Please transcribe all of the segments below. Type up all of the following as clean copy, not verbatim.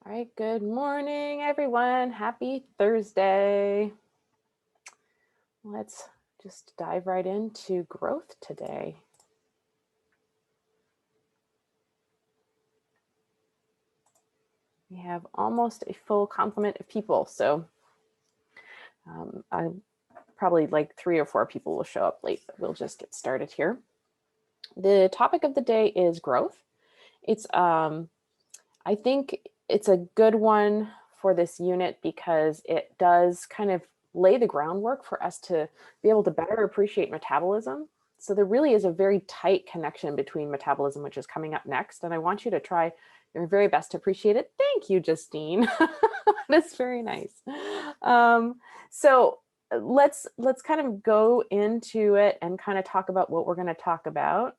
All right, good morning, everyone. Happy Thursday. Let's just dive right into growth today. We have almost a full complement of people, so I probably like 3 or 4 people will show up late, but we'll just get started here. The topic of the day is growth. It's I think it's a good one for this unit because it does kind of lay the groundwork for us to be able to better appreciate metabolism. So there really is a very tight connection between metabolism, which is coming up next. And I want you to try your very best to appreciate it. Thank you, Justine. That's very nice. So let's kind of go into it and kind of talk about what we're going to talk about.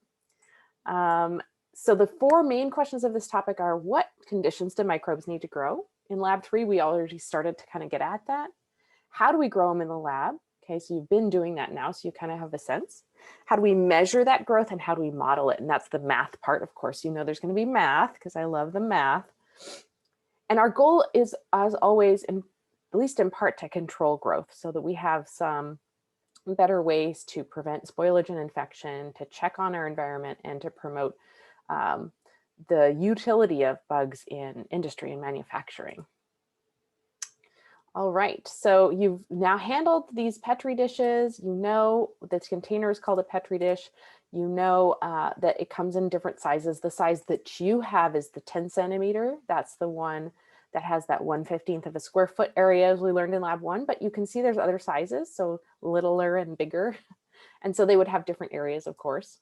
So the 4 main questions of this topic are: what conditions do microbes need to grow? In lab 3, we already started to kind of get at that. How do we grow them in the lab? Okay, so you've been doing that now, so you kind of have a sense. How do we measure that growth and how do we model it? And that's the math part. Of course, you know there's going to be math because I love the math. And our goal is, as always, at least in part, to control growth so that we have some better ways to prevent spoilage and infection, to check on our environment, and to promote the utility of bugs in industry and manufacturing. All right, so you've now handled these Petri dishes. You know this container is called a Petri dish. You know that it comes in different sizes. The size that you have is the 10 centimeter. That's the one that has that 1/15 of a square foot area, as we learned in lab 1, but you can see there's other sizes, so littler and bigger. And so they would have different areas, of course.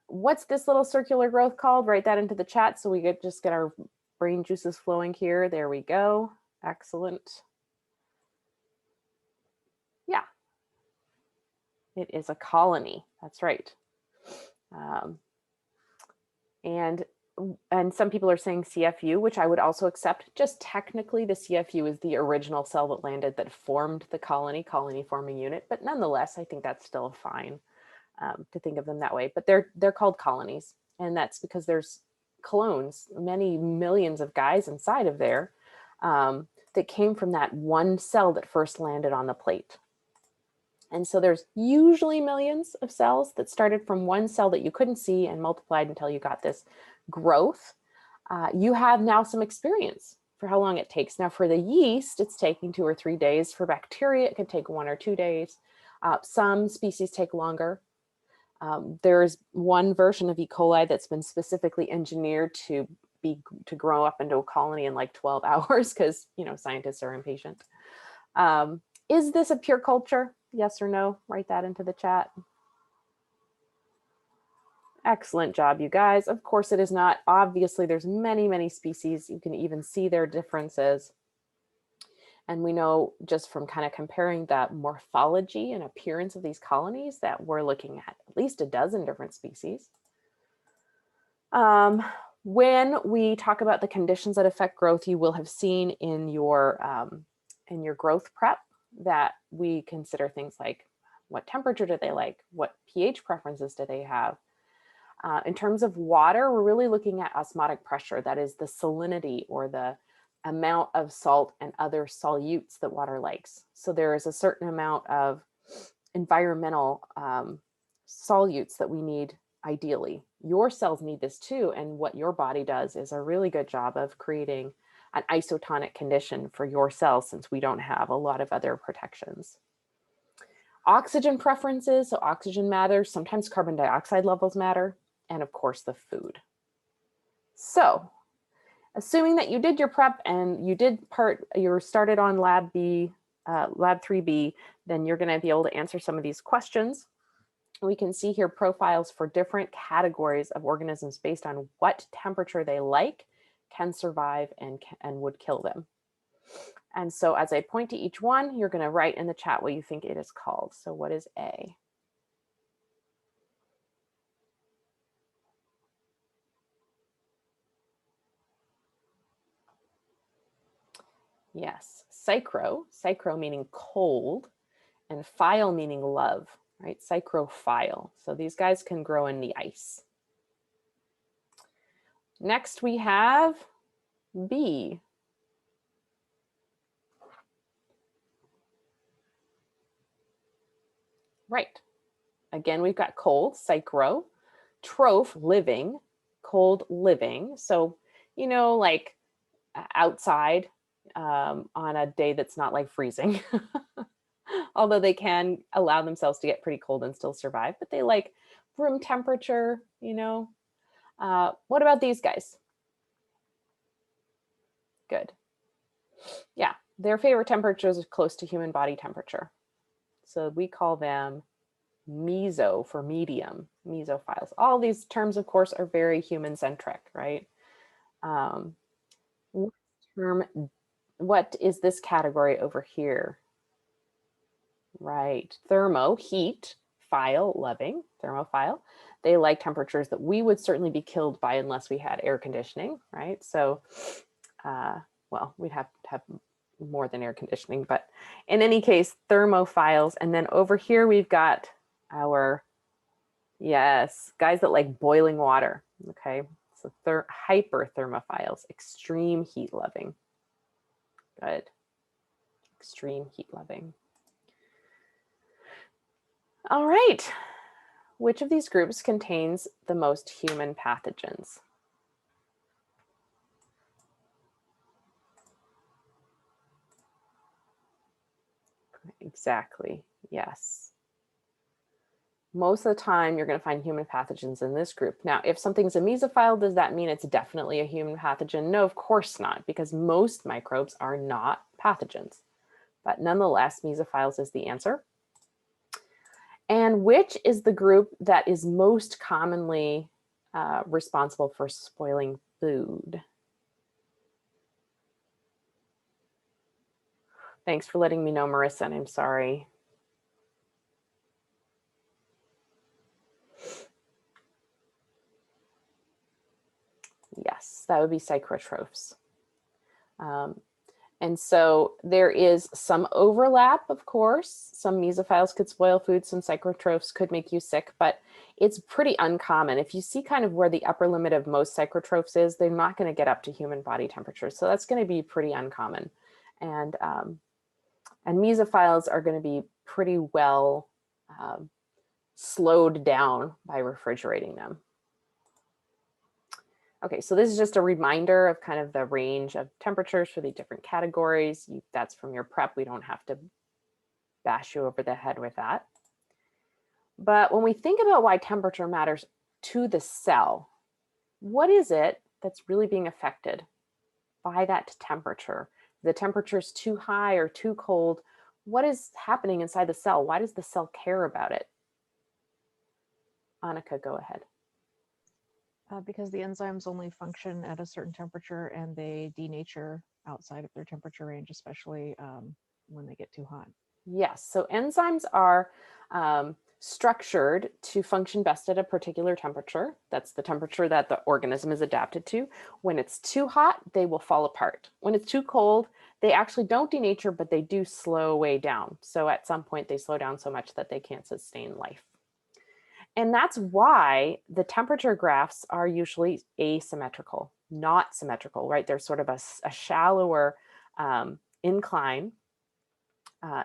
What's this little circular growth called? Write that into the chat so we just get our brain juices flowing here. There we go. Excellent. Yeah, it is a colony. That's right. And some people are saying CFU, which I would also accept. Just technically, the CFU is the original cell that landed that formed the colony forming unit. But nonetheless, I think that's still fine to think of them that way. But they're called colonies, and that's because there's clones, many millions of guys inside of there that came from that one cell that first landed on the plate. And so there's usually millions of cells that started from one cell that you couldn't see and multiplied until you got this growth. You have now some experience for how long it takes. Now for the yeast, it's taking 2 or 3 days. For bacteria, it could take 1 or 2 days. Some species take longer. There's one version of E. coli that's been specifically engineered to grow up into a colony in like 12 hours because, you know, scientists are impatient. Is this a pure culture? Yes or no? Write that into the chat. Excellent job, you guys. Of course it is not. Obviously, there's many, many species. You can even see their differences. And we know just from kind of comparing the morphology and appearance of these colonies that we're looking at least a dozen different species. When we talk about the conditions that affect growth, you will have seen in your growth prep that we consider things like what temperature do they like, what pH preferences do they have. In terms of water, we're really looking at osmotic pressure, that is the salinity or the amount of salt and other solutes that water likes. So there is a certain amount of environmental solutes that we need ideally. Your cells need this too, and what your body does is a really good job of creating an isotonic condition for your cells since we don't have a lot of other protections. Oxygen preferences, so oxygen matters, sometimes carbon dioxide levels matter, and of course the food. So assuming that you did your prep and you started on lab 3B, then you're going to be able to answer some of these questions. We can see here profiles for different categories of organisms based on what temperature they like, can survive, and would kill them. And so as I point to each one, you're going to write in the chat what you think it is called. So what is A? Yes, psychro meaning cold, and phile meaning love, right? Psychrophile. So these guys can grow in the ice. Next we have B. Right. Again, we've got cold, psychro, troph, living, cold, living. So, you know, like outside on a day that's not like freezing. Although they can allow themselves to get pretty cold and still survive, but they like room temperature, you know. What about these guys? Good. Yeah, their favorite temperature is close to human body temperature. So we call them meso for medium, mesophiles. All these terms, of course, are very human-centric, right? What is this category over here? Right, thermo, heat, phile, loving, thermophile. They like temperatures that we would certainly be killed by unless we had air conditioning, right? So, well, we'd have to have more than air conditioning, but in any case, thermophiles. And then over here, we've got our, yes, guys that like boiling water, okay? So hyperthermophiles, extreme heat loving. Good, extreme heat loving. All right, which of these groups contains the most human pathogens? Exactly, yes. Most of the time, you're going to find human pathogens in this group. Now, if something's a mesophile, does that mean it's definitely a human pathogen? No, of course not, because most microbes are not pathogens. But nonetheless, mesophiles is the answer. And which is the group that is most commonly responsible for spoiling food? Thanks for letting me know, Marissa, and I'm sorry. Yes, that would be psychrotrophs. And so there is some overlap, of course. Some mesophiles could spoil food, some psychrotrophs could make you sick, but it's pretty uncommon. If you see kind of where the upper limit of most psychrotrophs is, they're not going to get up to human body temperature. So that's going to be pretty uncommon. And mesophiles are going to be pretty well slowed down by refrigerating them. Okay, so this is just a reminder of kind of the range of temperatures for the different categories. That's from your prep. We don't have to bash you over the head with that. But when we think about why temperature matters to the cell, what is it that's really being affected by that temperature? The temperature is too high or too cold. What is happening inside the cell? Why does the cell care about it? Annika, go ahead. Because the enzymes only function at a certain temperature and they denature outside of their temperature range, especially when they get too hot. Yes, so enzymes are structured to function best at a particular temperature. That's the temperature that the organism is adapted to. When it's too hot, they will fall apart. When it's too cold, they actually don't denature, but they do slow way down. So at some point, they slow down so much that they can't sustain life. And that's why the temperature graphs are usually asymmetrical, not symmetrical, right? There's sort of a shallower incline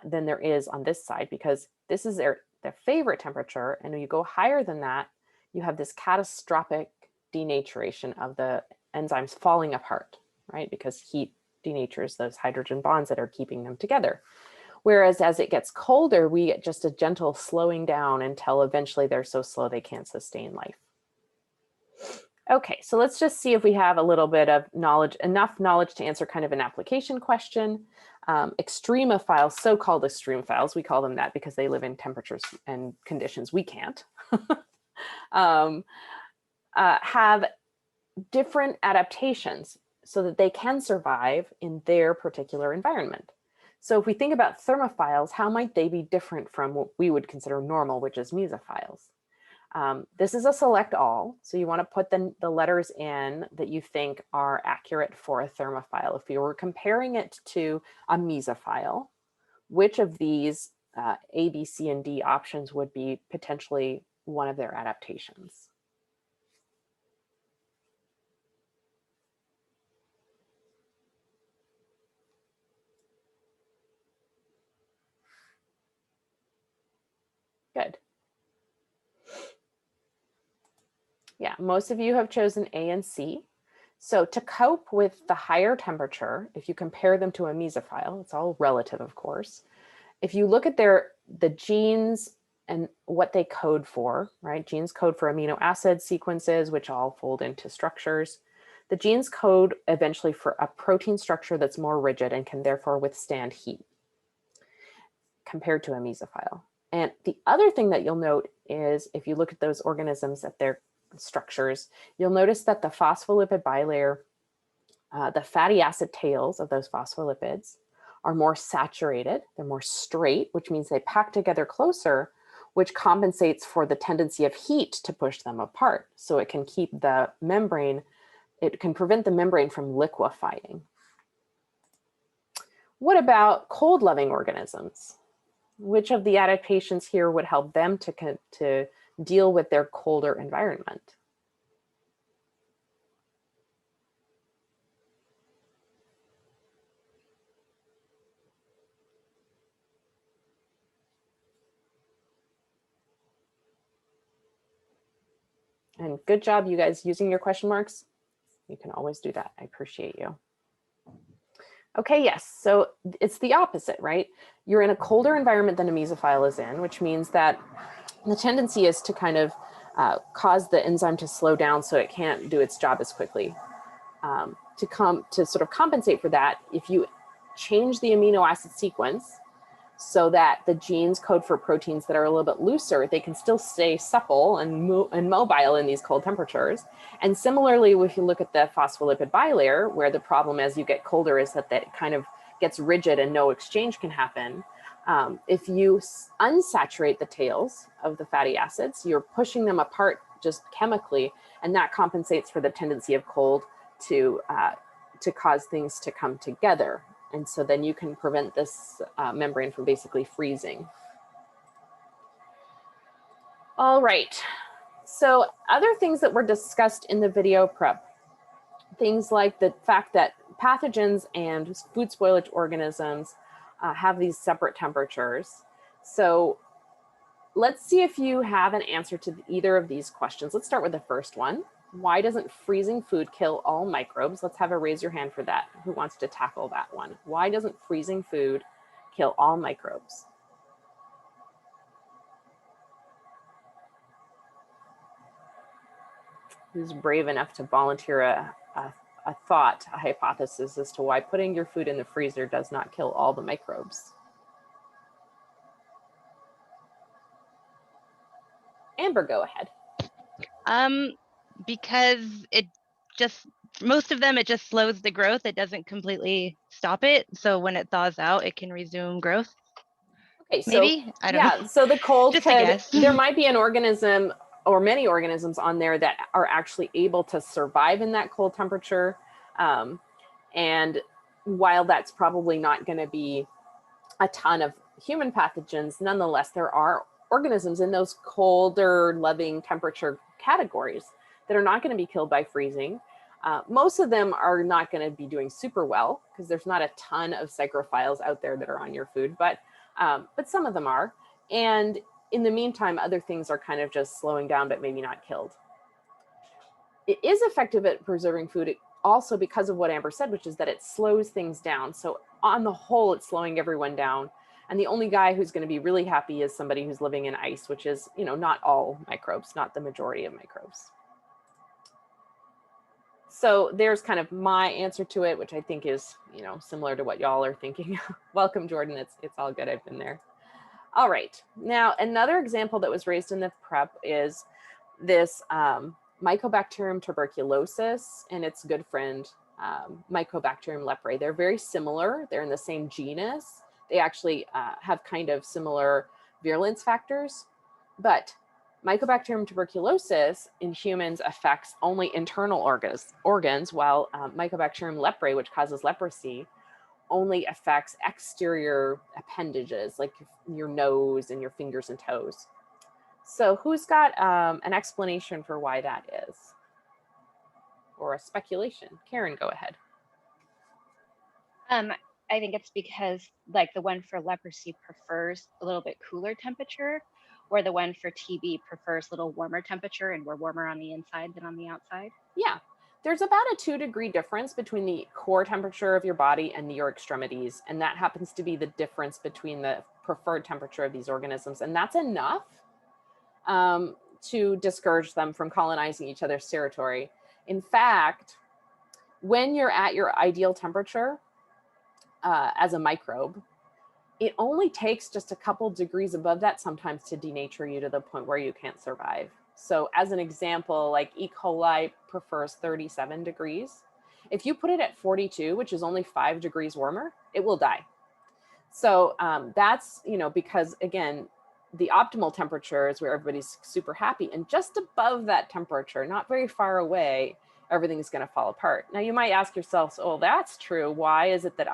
than there is on this side, because this is their favorite temperature. And when you go higher than that, you have this catastrophic denaturation of the enzymes falling apart, right? Because heat denatures those hydrogen bonds that are keeping them together. Whereas as it gets colder, we get just a gentle slowing down until eventually they're so slow they can't sustain life. Okay, so let's just see if we have a little bit of knowledge, enough knowledge to answer kind of an application question. Extremophiles, so-called extremophiles, we call them that because they live in temperatures and conditions we can't, have different adaptations so that they can survive in their particular environment. So if we think about thermophiles, how might they be different from what we would consider normal, which is mesophiles? This is a select all. So you want to put the letters in that you think are accurate for a thermophile. If you were comparing it to a mesophile, which of these A, B, C, and D options would be potentially one of their adaptations? Yeah, most of you have chosen A and C. So to cope with the higher temperature, if you compare them to a mesophile, it's all relative, of course. If you look at the genes and what they code for, right? Genes code for amino acid sequences, which all fold into structures. The genes code eventually for a protein structure that's more rigid and can therefore withstand heat compared to a mesophile. And the other thing that you'll note is if you look at those organisms at their structures, you'll notice that the phospholipid bilayer, the fatty acid tails of those phospholipids are more saturated, they're more straight, which means they pack together closer, which compensates for the tendency of heat to push them apart. So it can keep the membrane, it can prevent the membrane from liquefying. What about cold-loving organisms? Which of the adaptations here would help them to deal with their colder environment? And good job, you guys, using your question marks. You can always do that. I appreciate you. Okay, yes, so it's the opposite, right? You're in a colder environment than a mesophile is in, which means that the tendency is to kind of cause the enzyme to slow down so it can't do its job as quickly. To sort of compensate for that, if you change the amino acid sequence so that the genes code for proteins that are a little bit looser, they can still stay supple and mobile in these cold temperatures. And similarly, if you look at the phospholipid bilayer, where the problem as you get colder is that that kind of gets rigid and no exchange can happen. If you unsaturate the tails of the fatty acids, you're pushing them apart just chemically, and that compensates for the tendency of cold to cause things to come together. And so then you can prevent this membrane from basically freezing. All right, so other things that were discussed in the video prep, things like the fact that pathogens and food spoilage organisms have these separate temperatures. So let's see if you have an answer to either of these questions. Let's start with the first one. Why doesn't freezing food kill all microbes? Let's have a raise your hand for that. Who wants to tackle that one? Why doesn't freezing food kill all microbes? Who's brave enough to volunteer a hypothesis as to why putting your food in the freezer does not kill all the microbes? Amber, go ahead. Because it just, most of them, it just slows the growth. It doesn't completely stop it. So when it thaws out, it can resume growth. Okay, so maybe, I don't know. so the cold Just a could, guess. there might be an organism or many organisms on there that are actually able to survive in that cold temperature. And while that's probably not going to be a ton of human pathogens, nonetheless, there are organisms in those colder, loving temperature categories that are not going to be killed by freezing. Most of them are not going to be doing super well because there's not a ton of psychrophiles out there that are on your food, but some of them are. And in the meantime, other things are kind of just slowing down, but maybe not killed. It is effective at preserving food also because of what Amber said, which is that it slows things down. So on the whole, it's slowing everyone down. And the only guy who's going to be really happy is somebody who's living in ice, which is, not all microbes, not the majority of microbes. So there's kind of my answer to it, which I think is, similar to what y'all are thinking. Welcome, Jordan. It's all good. I've been there. All right. Now, another example that was raised in the prep is this Mycobacterium tuberculosis and its good friend, Mycobacterium leprae. They're very similar. They're in the same genus. They actually have kind of similar virulence factors, but Mycobacterium tuberculosis in humans affects only internal organs, while Mycobacterium leprae, which causes leprosy, only affects exterior appendages like your nose and your fingers and toes. So who's got an explanation for why that is? Or a speculation? Karen, go ahead. I think it's because like the one for leprosy prefers a little bit cooler temperature, or the one for TB prefers a little warmer temperature and we're warmer on the inside than on the outside? Yeah, there's about a 2-degree difference between the core temperature of your body and your extremities. And that happens to be the difference between the preferred temperature of these organisms. And that's enough to discourage them from colonizing each other's territory. In fact, when you're at your ideal temperature as a microbe, it only takes just a couple degrees above that sometimes to denature you to the point where you can't survive. So as an example, like E. coli prefers 37 degrees. If you put it at 42, which is only 5 degrees warmer, it will die. So that's, because again, the optimal temperature is where everybody's super happy. And just above that temperature, not very far away, everything's going to fall apart. Now you might ask yourself, oh, that's true. Why is it that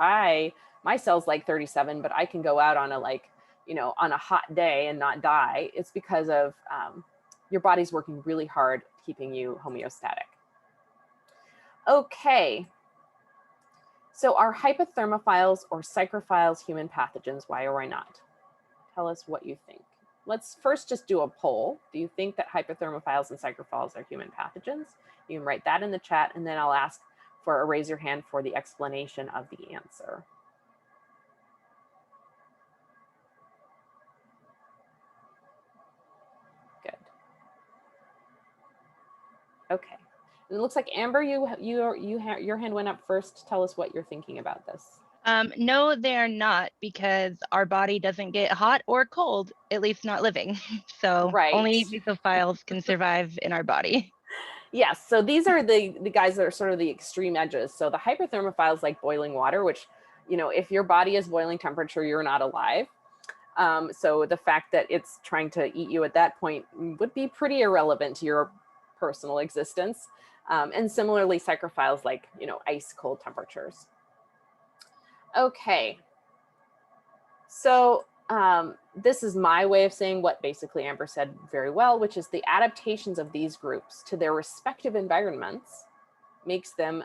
my cell's like 37, but I can go out on on a hot day and not die? It's because of your body's working really hard keeping you homeostatic. Okay. So are hypothermophiles or psychrophiles human pathogens? Why or why not? Tell us what you think. Let's first just do a poll. Do you think that hypothermophiles and psychrophiles are human pathogens? You can write that in the chat, and then I'll ask for a raise your hand for the explanation of the answer. Good. Okay. And it looks like Amber, your hand went up first. Tell us what you're thinking about this. No, they're not, because our body doesn't get hot or cold, at least not living. So only mesophiles can survive in our body. Yes, so these are the guys that are sort of the extreme edges. So the hyperthermophiles like boiling water, which, if your body is boiling temperature, you're not alive. So the fact that it's trying to eat you at that point would be pretty irrelevant to your personal existence. And similarly, psychrophiles like, ice cold temperatures. Okay. So this is my way of saying what basically Amber said very well, which is the adaptations of these groups to their respective environments makes them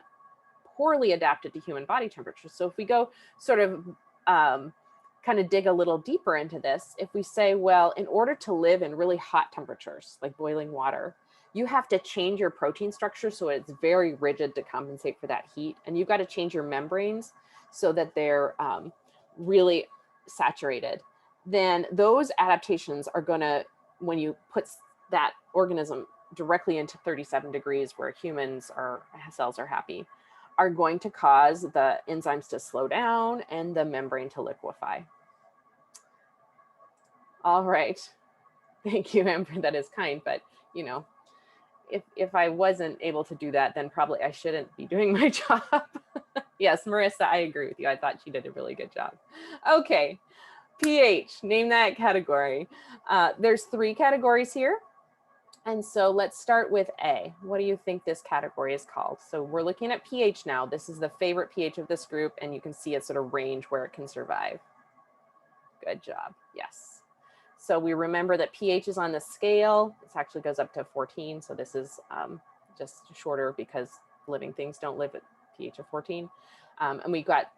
poorly adapted to human body temperature. So if we go sort of kind of dig a little deeper into this, if we say, well, in order to live in really hot temperatures, like boiling water, you have to change your protein structure so it's very rigid to compensate for that heat. And you've got to change your membranes so that they're really saturated. Then those adaptations are going to, when you put that organism directly into 37 degrees where humans or cells are happy, are going to cause the enzymes to slow down and the membrane to liquefy. All right. Thank you, Amber. That is kind, but if I wasn't able to do that, then probably I shouldn't be doing my job. Yes, Marissa, I agree with you. I thought she did a really good job. Okay, pH, name that category. There's 3 categories here. And so let's start with A. What do you think this category is called? So we're looking at pH now. This is the favorite pH of this group, and you can see a sort of range where it can survive. Good job, yes. So we remember that pH is on the scale. This actually goes up to 14. So this is just shorter because living things don't live at pH of 14. And we've got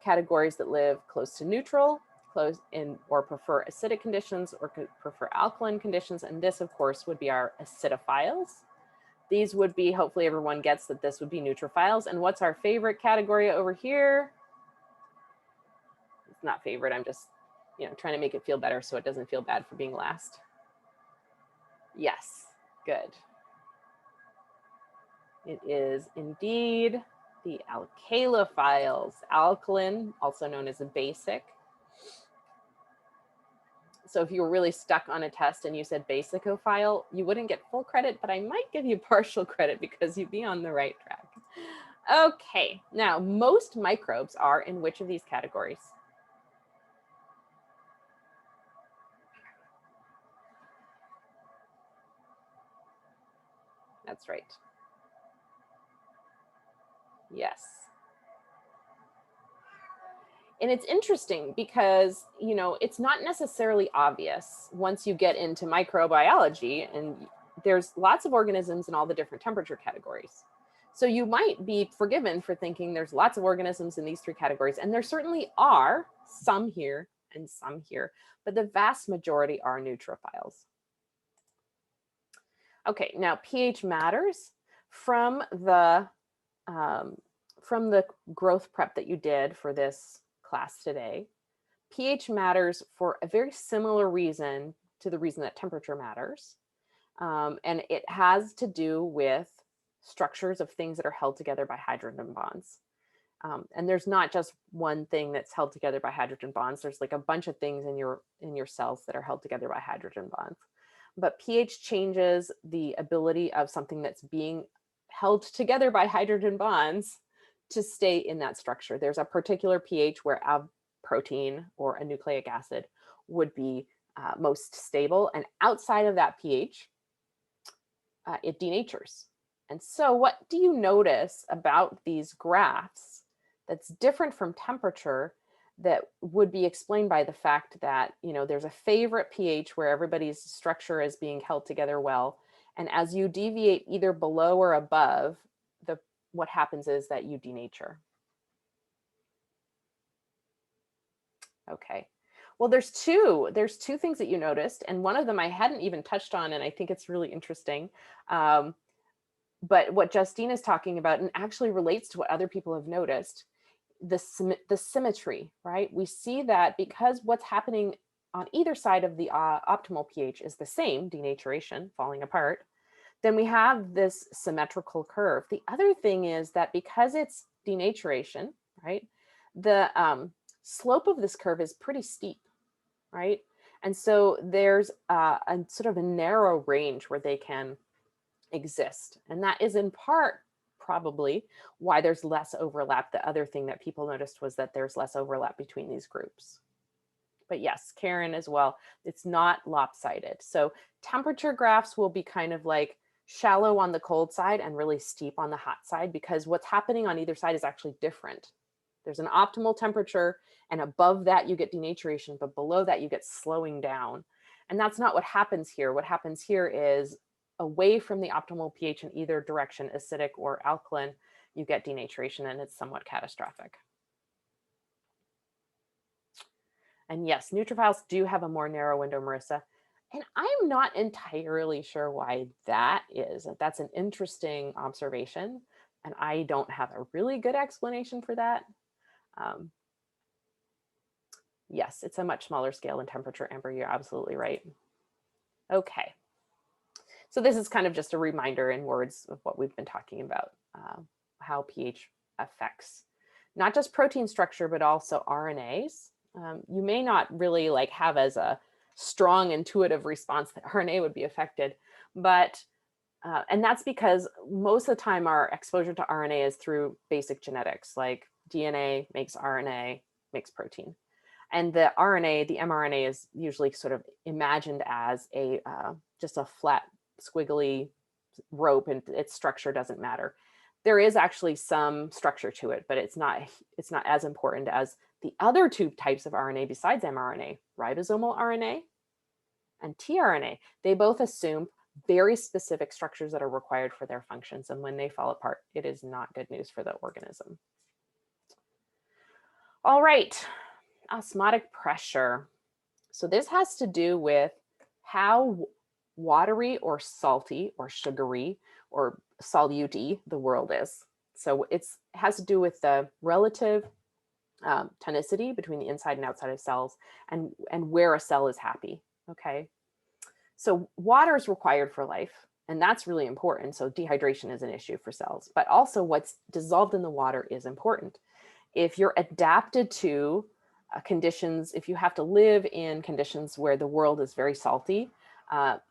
categories that live close to neutral, close in or prefer acidic conditions or prefer alkaline conditions. And this, of course, would be our acidophiles. These would be, hopefully everyone gets that this would be neutrophiles. And what's our favorite category over here? It's not favorite, I'm just trying to make it feel better so it doesn't feel bad for being last. Yes, good. It is indeed the alkalophiles, alkaline, also known as a basic. So if you were really stuck on a test and you said basicophile, you wouldn't get full credit, but I might give you partial credit because you'd be on the right track. Okay, now most microbes are in which of these categories? That's right. Yes. And it's interesting because, it's not necessarily obvious once you get into microbiology, and there's lots of organisms in all the different temperature categories. So you might be forgiven for thinking there's lots of organisms in these 3 categories, and there certainly are some here and some here, but the vast majority are neutrophiles. Okay, now pH matters. From the growth prep that you did for this class today, pH matters for a very similar reason to the reason that temperature matters. And it has to do with structures of things that are held together by hydrogen bonds. And there's not just one thing that's held together by hydrogen bonds. There's like a bunch of things in your cells that are held together by hydrogen bonds. But pH changes the ability of something that's being held together by hydrogen bonds to stay in that structure. There's a particular pH where a protein or a nucleic acid would be most stable. And outside of that pH, it denatures. And so what do you notice about these graphs that's different from temperature that would be explained by the fact that, you know, there's a favorite pH where everybody's structure is being held together well. And as you deviate either below or above, what happens is that you denature. Okay. Well, there's two things that you noticed, and one of them I hadn't even touched on, and I think it's really interesting. But what Justine is talking about, and actually relates to what other people have noticed, the symmetry, right? We see that because what's happening on either side of the optimal pH is the same, denaturation, falling apart, then we have this symmetrical curve. The other thing is that because it's denaturation, right, the slope of this curve is pretty steep, right? And so there's a sort of a narrow range where they can exist. And that is in part probably why there's less overlap. The other thing that people noticed was that there's less overlap between these groups. But yes, Karen as well, it's not lopsided. So temperature graphs will be kind of like shallow on the cold side and really steep on the hot side, because what's happening on either side is actually different. There's an optimal temperature, and above that you get denaturation, but below that you get slowing down. And that's not what happens here. What happens here is away from the optimal pH in either direction, acidic or alkaline, you get denaturation, and it's somewhat catastrophic. And yes, neutrophils do have a more narrow window, Marissa. And I'm not entirely sure why that is. That's an interesting observation, and I don't have a really good explanation for that. Yes, it's a much smaller scale in temperature, Amber, you're absolutely right. Okay. So this is kind of just a reminder in words of what we've been talking about, how pH affects not just protein structure, but also RNAs. You may not really like have as a strong intuitive response that RNA would be affected, but, and that's because most of the time our exposure to RNA is through basic genetics, like DNA makes RNA, makes protein. And the RNA, the mRNA is usually sort of imagined as a just a flat, squiggly rope, and its structure doesn't matter. There is actually some structure to it, but it's not as important as the other two types of RNA besides mRNA, ribosomal RNA and tRNA. They both assume very specific structures that are required for their functions. And when they fall apart, it is not good news for the organism. All right, osmotic pressure. So this has to do with how watery or salty or sugary or solute the world is. So it has to do with the relative tonicity between the inside and outside of cells, and where a cell is happy. Okay, so water is required for life, and that's really important. So dehydration is an issue for cells, but also what's dissolved in the water is important. If you're adapted to conditions, if you have to live in conditions where the world is very salty,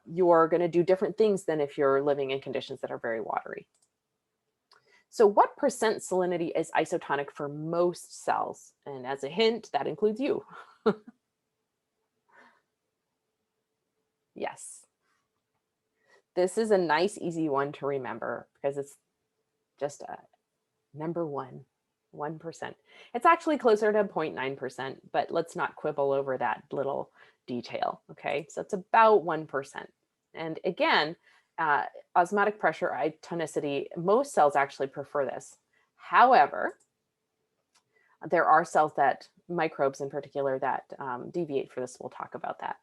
you're going to do different things than if you're living in conditions that are very watery. So what percent salinity is isotonic for most cells? And as a hint, that includes you. Yes. This is a nice, easy one to remember because it's just a number 1%. It's actually closer to 0.9%, but let's not quibble over that little detail, okay? So it's about 1%. And again, osmotic pressure, tonicity, most cells actually prefer this. However, There are cells that, microbes in particular, that deviate for this. We'll talk about that.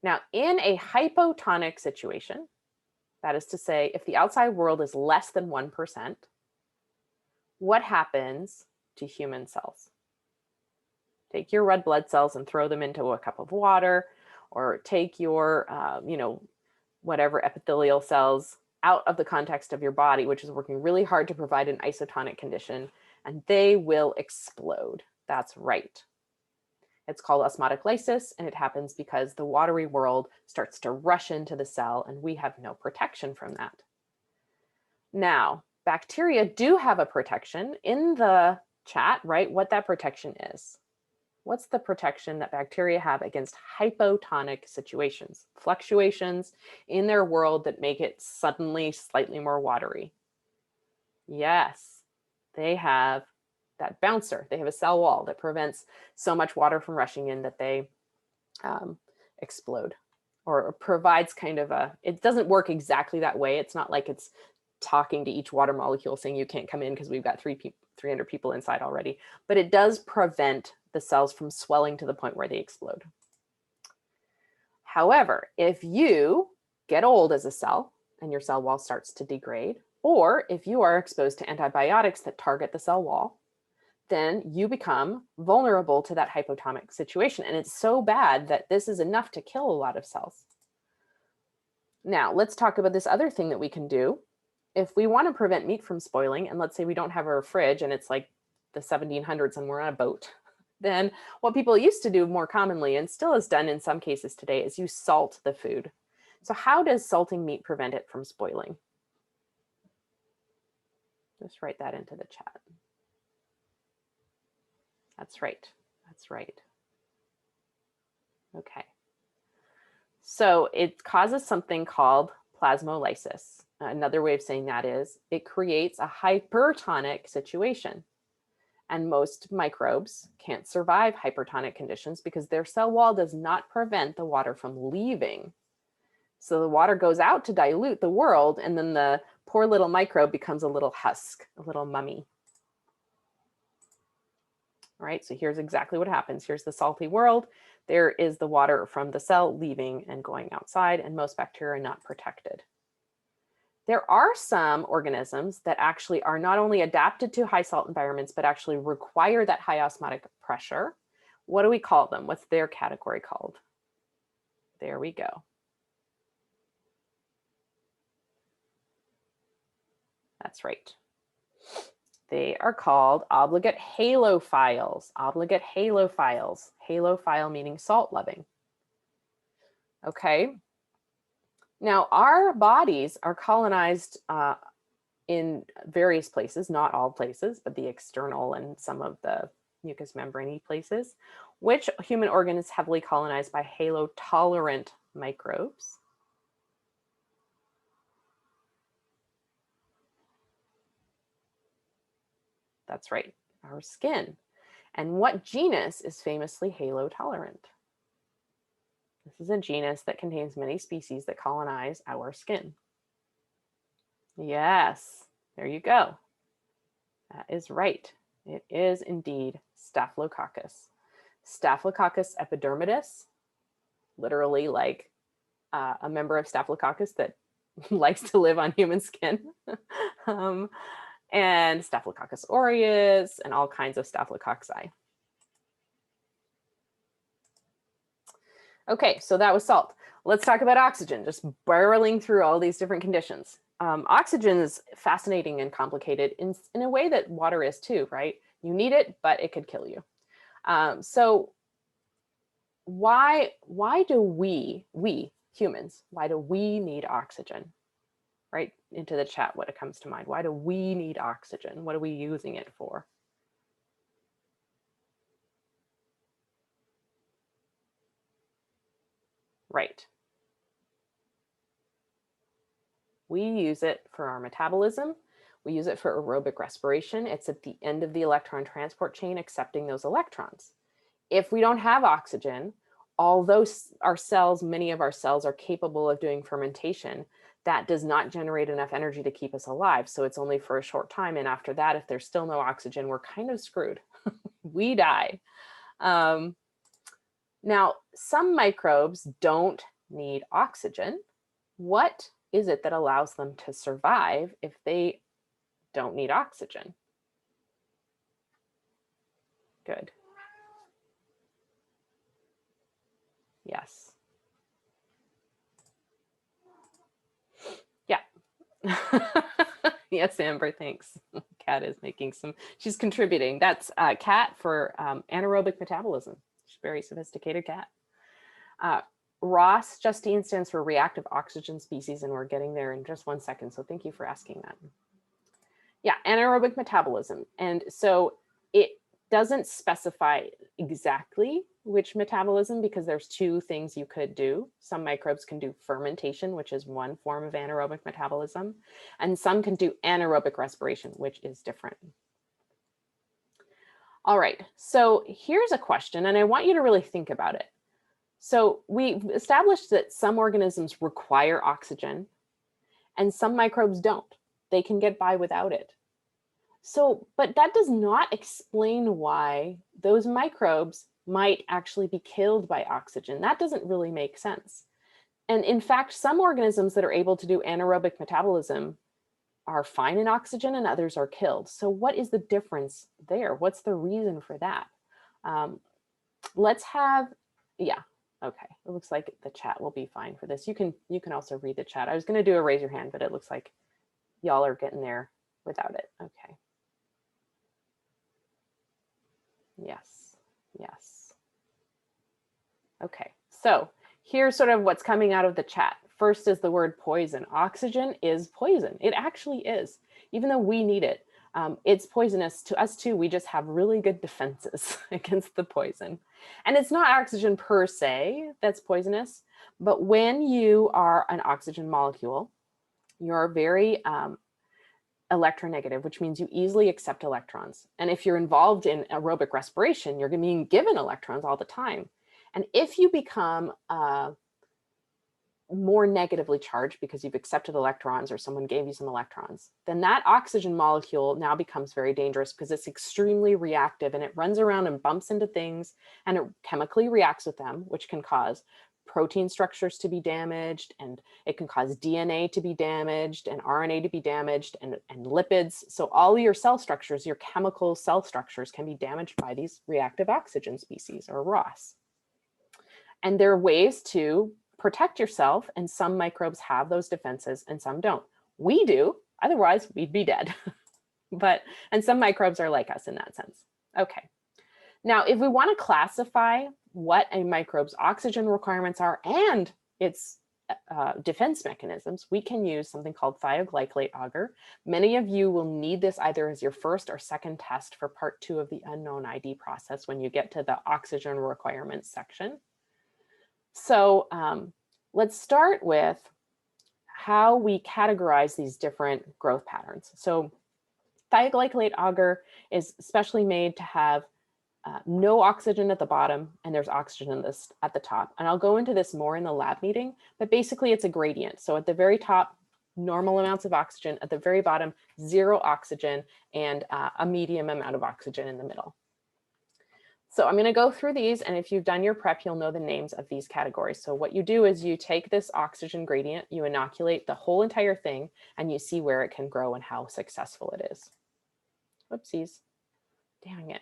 Now, in a hypotonic situation, that is to say, if the outside world is less than 1%, what happens to human cells? Take your red blood cells and throw them into a cup of water, or take your, whatever epithelial cells out of the context of your body, which is working really hard to provide an isotonic condition, and they will explode. That's right. It's called osmotic lysis, and it happens because the watery world starts to rush into the cell, and we have no protection from that. Now, bacteria do have a protection. In the chat, write what that protection is. What's the protection that bacteria have against hypotonic situations, fluctuations in their world that make it suddenly slightly more watery? Yes, they have that bouncer. They have a cell wall that prevents so much water from rushing in that they explode, or provides kind of a, it doesn't work exactly that way. It's not like it's talking to each water molecule saying you can't come in because we've got 300 people inside already, but it does prevent the cells from swelling to the point where they explode. However, if you get old as a cell and your cell wall starts to degrade, or if you are exposed to antibiotics that target the cell wall, then you become vulnerable to that hypotonic situation. And it's so bad that this is enough to kill a lot of cells. Now, let's talk about this other thing that we can do. If we want to prevent meat from spoiling, and let's say we don't have a fridge and it's like the 1700s and we're on a boat, then what people used to do more commonly, and still is done in some cases today, is you salt the food. So how does salting meat prevent it from spoiling? Just write that into the chat. That's right. That's right. Okay. So it causes something called plasmolysis. Another way of saying that is it creates a hypertonic situation. And most microbes can't survive hypertonic conditions because their cell wall does not prevent the water from leaving. So the water goes out to dilute the world, and then the poor little microbe becomes a little husk, a little mummy. All right, so here's exactly what happens. Here's the salty world. There is the water from the cell leaving and going outside, and most bacteria are not protected. There are some organisms that actually are not only adapted to high salt environments, but actually require that high osmotic pressure. What do we call them? What's their category called? There we go. That's right. They are called obligate halophiles. Obligate halophiles. Halophile meaning salt-loving. Okay. Now, our bodies are colonized in various places, not all places, but the external and some of the mucous membrane places. Which human organ is heavily colonized by halotolerant microbes? That's right, our skin. And what genus is famously halotolerant? This is a genus that contains many species that colonize our skin. Yes, there you go. That is right. It is indeed Staphylococcus. Staphylococcus epidermidis, literally like a member of Staphylococcus that likes to live on human skin. And Staphylococcus aureus, and all kinds of staphylococci. Okay, so that was salt. Let's talk about oxygen, just barreling through all these different conditions. Oxygen is fascinating and complicated in a way that water is too, right? You need it, but it could kill you. So why do we humans, why do we need oxygen? Right into the chat what it comes to mind. Why do we need oxygen? What are we using it for? Right. We use it for our metabolism. We use it for aerobic respiration. It's at the end of the electron transport chain, accepting those electrons. If we don't have oxygen, although our cells, many of our cells are capable of doing fermentation, that does not generate enough energy to keep us alive. So it's only for a short time. And after that, if there's still no oxygen, we're kind of screwed. We die. Now, some microbes don't need oxygen. What is it that allows them to survive if they don't need oxygen? Good. Yes. Yeah. Yes, Amber, thanks. Kat is making some, she's contributing. That's Kat for anaerobic metabolism. She's a very sophisticated cat. ROS, Justine, stands for reactive oxygen species, and we're getting there in just 1 second. So thank you for asking that. Yeah, anaerobic metabolism. And so it doesn't specify exactly which metabolism, because there's two things you could do. Some microbes can do fermentation, which is one form of anaerobic metabolism, and some can do anaerobic respiration, which is different. All right, so here's a question, and I want you to really think about it. So we've established that some organisms require oxygen and some microbes don't. They can get by without it. So, but that does not explain why those microbes might actually be killed by oxygen. That doesn't really make sense. And in fact, some organisms that are able to do anaerobic metabolism are fine in oxygen and others are killed. So what is the difference there? What's the reason for that? Let's have, yeah, okay. It looks like the chat will be fine for this. You can also read the chat. I was gonna do a raise your hand, but it looks like y'all are getting there without it. Okay. Yes, yes. Okay, so here's sort of what's coming out of the chat. First is the word poison. Oxygen is poison. It actually is, even though we need it. It's poisonous to us too. We just have really good defenses against the poison. And it's not oxygen per se that's poisonous, but when you are an oxygen molecule, you're very electronegative, which means you easily accept electrons. And if you're involved in aerobic respiration, you're being given electrons all the time. And if you become more negatively charged because you've accepted electrons or someone gave you some electrons, then that oxygen molecule now becomes very dangerous because it's extremely reactive and it runs around and bumps into things and it chemically reacts with them, which can cause protein structures to be damaged, and it can cause DNA to be damaged and RNA to be damaged and lipids. So all your cell structures, your chemical cell structures, can be damaged by these reactive oxygen species, or ROS. And there are ways to protect yourself, and some microbes have those defenses and some don't. We do, otherwise we'd be dead. And some microbes are like us in that sense. Okay. Now, if we want to classify what a microbe's oxygen requirements are and its defense mechanisms, we can use something called thioglycolate agar. Many of you will need this either as your first or second test for part 2 of the unknown ID process when you get to the oxygen requirements section. So let's start with how we categorize these different growth patterns. So thioglycolate agar is specially made to have no oxygen at the bottom, and there's oxygen at the top. And I'll go into this more in the lab meeting, but basically it's a gradient. So at the very top, normal amounts of oxygen, at the very bottom, 0 oxygen, and a medium amount of oxygen in the middle. So I'm going to go through these, and if you've done your prep, you'll know the names of these categories. So what you do is you take this oxygen gradient, you inoculate the whole entire thing, and you see where it can grow and how successful it is. Whoopsies. Dang it.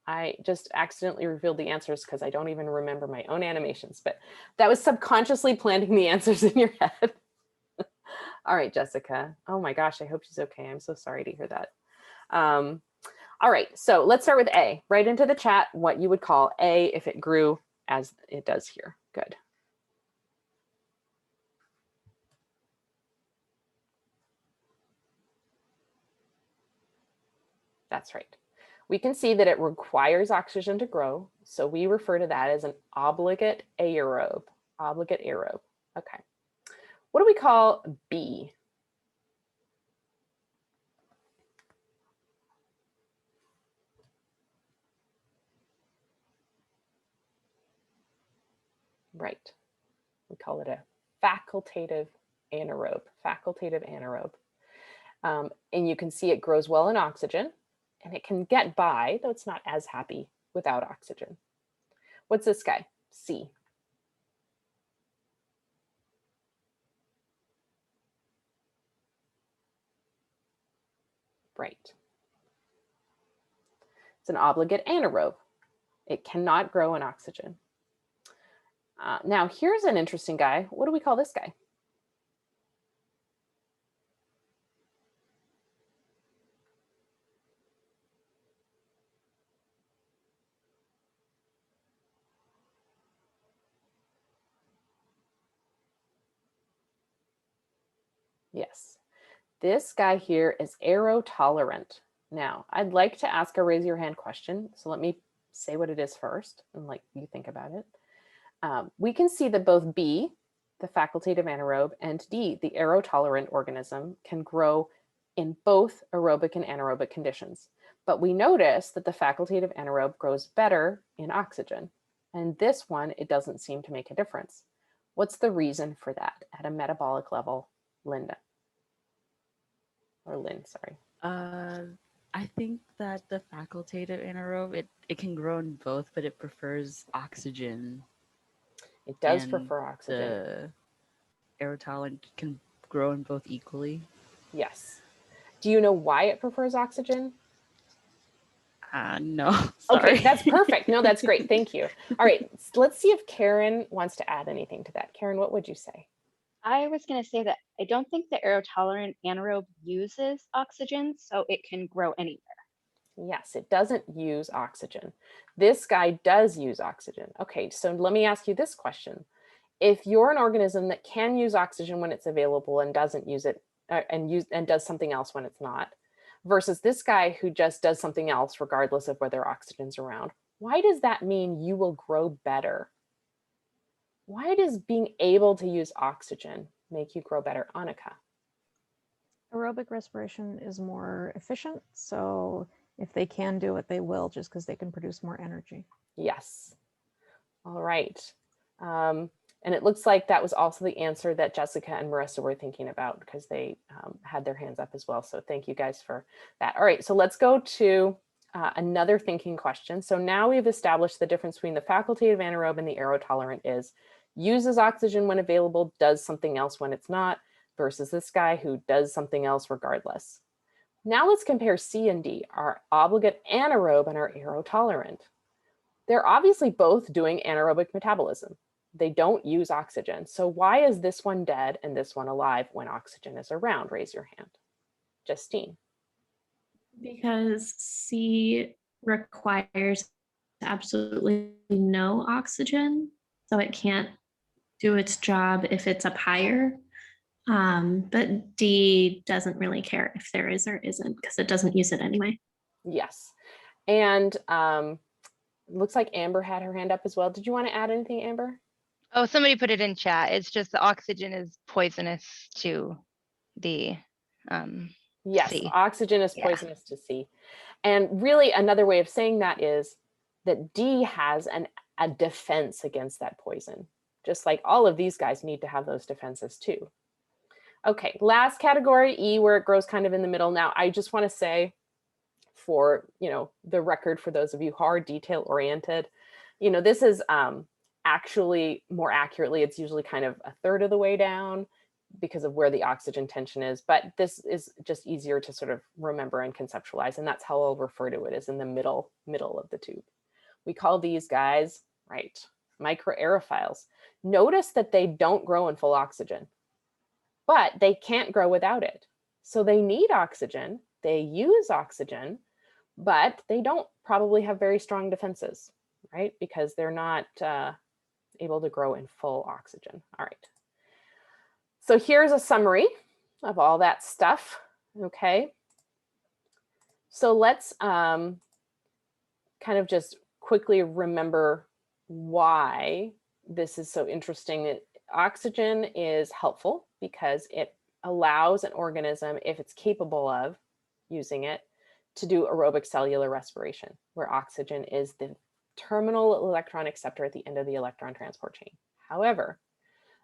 I just accidentally revealed the answers because I don't even remember my own animations, but that was subconsciously planting the answers in your head. All right, Jessica. Oh my gosh, I hope she's okay. I'm so sorry to hear that. All right, so let's start with A. Write into the chat what you would call A if it grew as it does here. Good. That's right. We can see that it requires oxygen to grow, so we refer to that as an obligate aerobe. Obligate aerobe. Okay. What do we call B? Right. We call it a facultative anaerobe. Facultative anaerobe. And you can see it grows well in oxygen. and it can get by, though it's not as happy without oxygen. What's this guy? C. Right. It's an obligate anaerobe. It cannot grow in oxygen. Now, here's an interesting guy. What do we call this guy? Yes, this guy here is aerotolerant. Now, I'd like to ask a raise your hand question. So let me say what it is first and like you think about it. We can see that both B, the facultative anaerobe, and D, the aerotolerant organism, can grow in both aerobic and anaerobic conditions. But we notice that the facultative anaerobe grows better in oxygen. And this one, it doesn't seem to make a difference. What's the reason for that at a metabolic level, Linda? Or Lynn, sorry. I think that the facultative anaerobe, it can grow in both, but it prefers oxygen. It does prefer oxygen. The aerotolerant can grow in both equally. Yes. Do you know why it prefers oxygen? No, sorry. Okay, that's perfect. No, that's great. Thank you. All right, let's see if Karen wants to add anything to that. Karen, what would you say? I was going to say that I don't think the aerotolerant anaerobe uses oxygen, so it can grow anywhere. Yes, it doesn't use oxygen. This guy does use oxygen. Okay, so let me ask you this question. If you're an organism that can use oxygen when it's available and doesn't use it and does something else when it's not, versus this guy who just does something else regardless of whether oxygen's around, why does that mean you will grow better? Why does being able to use oxygen make you grow better, Annika? Aerobic respiration is more efficient, so if they can do it, they will, just because they can produce more energy. Yes. All right. And it looks like that was also the answer that Jessica and Marissa were thinking about, because they had their hands up as well. So thank you guys for that. All right, so let's go to another thinking question. So now we've established the difference between the facultative anaerobe and the aerotolerant is uses oxygen when available, does something else when it's not, versus this guy who does something else regardless. Now let's compare C and D, our obligate anaerobe and our aerotolerant. They're obviously both doing anaerobic metabolism. They don't use oxygen. So why is this one dead and this one alive when oxygen is around? Raise your hand. Justine. Because C requires absolutely no oxygen, so it can't do its job if it's up higher. But D doesn't really care if there is or isn't, because it doesn't use it anyway. Yes. And looks like Amber had her hand up as well. Did you want to add anything, Amber? Oh, somebody put it in chat. It's just the oxygen is poisonous to the yes, C. Oxygen is poisonous to C. And really another way of saying that is that D has a defense against that poison. Just like all of these guys need to have those defenses too. Okay, last category, E, where it grows kind of in the middle. Now, I just want to say for, the record, for those of you who are detail oriented, this is actually more accurately, it's usually kind of a third of the way down because of where the oxygen tension is. But this is just easier to sort of remember and conceptualize. And that's how I'll refer to it, as in the middle of the tube. We call these guys, right, microaerophiles. Notice that they don't grow in full oxygen, but they can't grow without it. So they need oxygen, they use oxygen, but they don't probably have very strong defenses, right? Because they're not able to grow in full oxygen. All right. So here's a summary of all that stuff, okay? So let's kind of just quickly remember why this is so interesting. Oxygen is helpful because it allows an organism, if it's capable of using it, to do aerobic cellular respiration, where oxygen is the terminal electron acceptor at the end of the electron transport chain. However,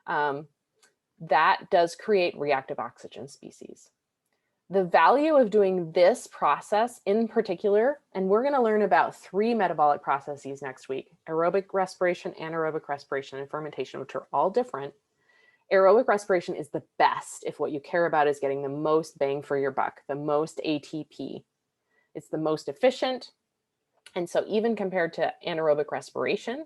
that does create reactive oxygen species. the value of doing this process in particular, and we're going to learn about 3 metabolic processes next week: aerobic respiration, anaerobic respiration, and fermentation, which are all different. Aerobic respiration is the best if what you care about is getting the most bang for your buck, the most ATP. It's the most efficient. And so even compared to anaerobic respiration,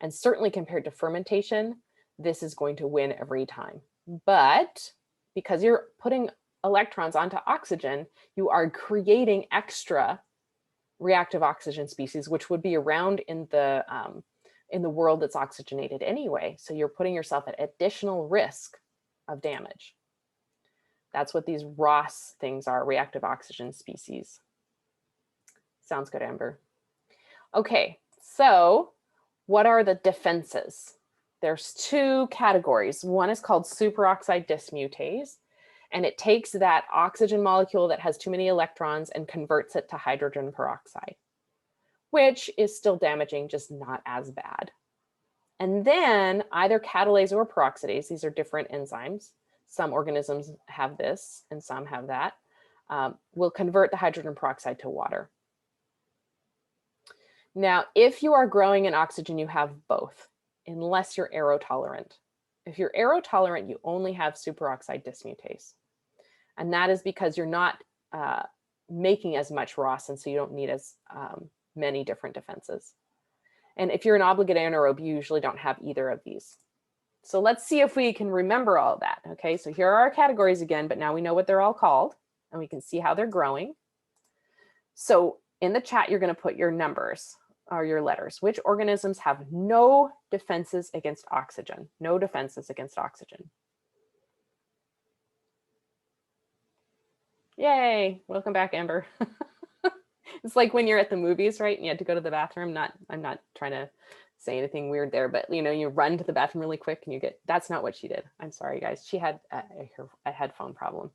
and certainly compared to fermentation, this is going to win every time. But because you're putting electrons onto oxygen, you are creating extra reactive oxygen species, which would be around in the world that's oxygenated anyway. So you're putting yourself at additional risk of damage. That's what these ROS things are, reactive oxygen species. Sounds good, Amber. Okay, so what are the defenses? There's 2 categories. One is called superoxide dismutase, and it takes that oxygen molecule that has too many electrons and converts it to hydrogen peroxide, which is still damaging, just not as bad. And then either catalase or peroxidase, these are different enzymes. Some organisms have this and some have that, will convert the hydrogen peroxide to water. Now, if you are growing in oxygen, you have both, unless you're aerotolerant. If you're aerotolerant, you only have superoxide dismutase. And that is because you're not making as much ROS, and so you don't need as many different defenses. And if you're an obligate anaerobe, you usually don't have either of these. So let's see if we can remember all of that. Okay, so here are our categories again, but now we know what they're all called, and we can see how they're growing. So in the chat, you're going to put your numbers or your letters. Which organisms have no defenses against oxygen? No defenses against oxygen. Yay, welcome back, Amber. It's like when you're at the movies, right? And you had to go to the bathroom. I'm not trying to say anything weird there, but you know, you run to the bathroom really quick and you get, that's not what she did. I'm sorry, guys. She had a headphone problem.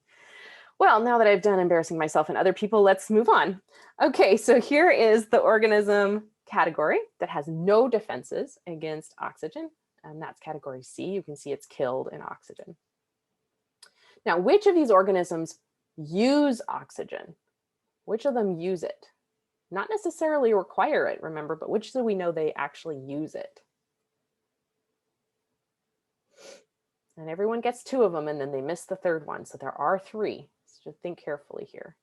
Well, now that I've done embarrassing myself and other people, let's move on. Okay, so here is the organism category that has no defenses against oxygen, and that's category C. You can see it's killed in oxygen. Now, which of these organisms use oxygen? Which of them use it? Not necessarily require it, remember, but which do we know they actually use it? And everyone gets 2 of them, and then they miss the 3rd one. So there are 3. So just think carefully here.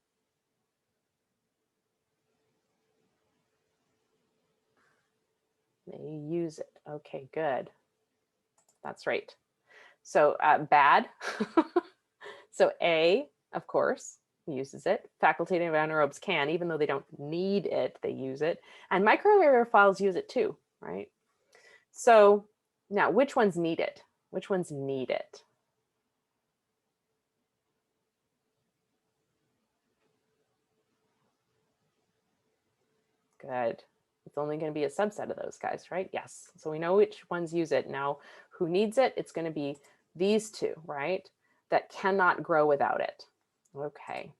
They use it. Okay, good. That's right. So bad. So A, of course, uses it. Facultative anaerobes can, even though they don't need it, they use it. And microaerophiles use it too, right? So now, which ones need it? Which ones need it? Good. It's only going to be a subset of those guys, right? Yes. So we know which ones use it. Now, who needs it? It's going to be these 2, right? That cannot grow without it. Okay.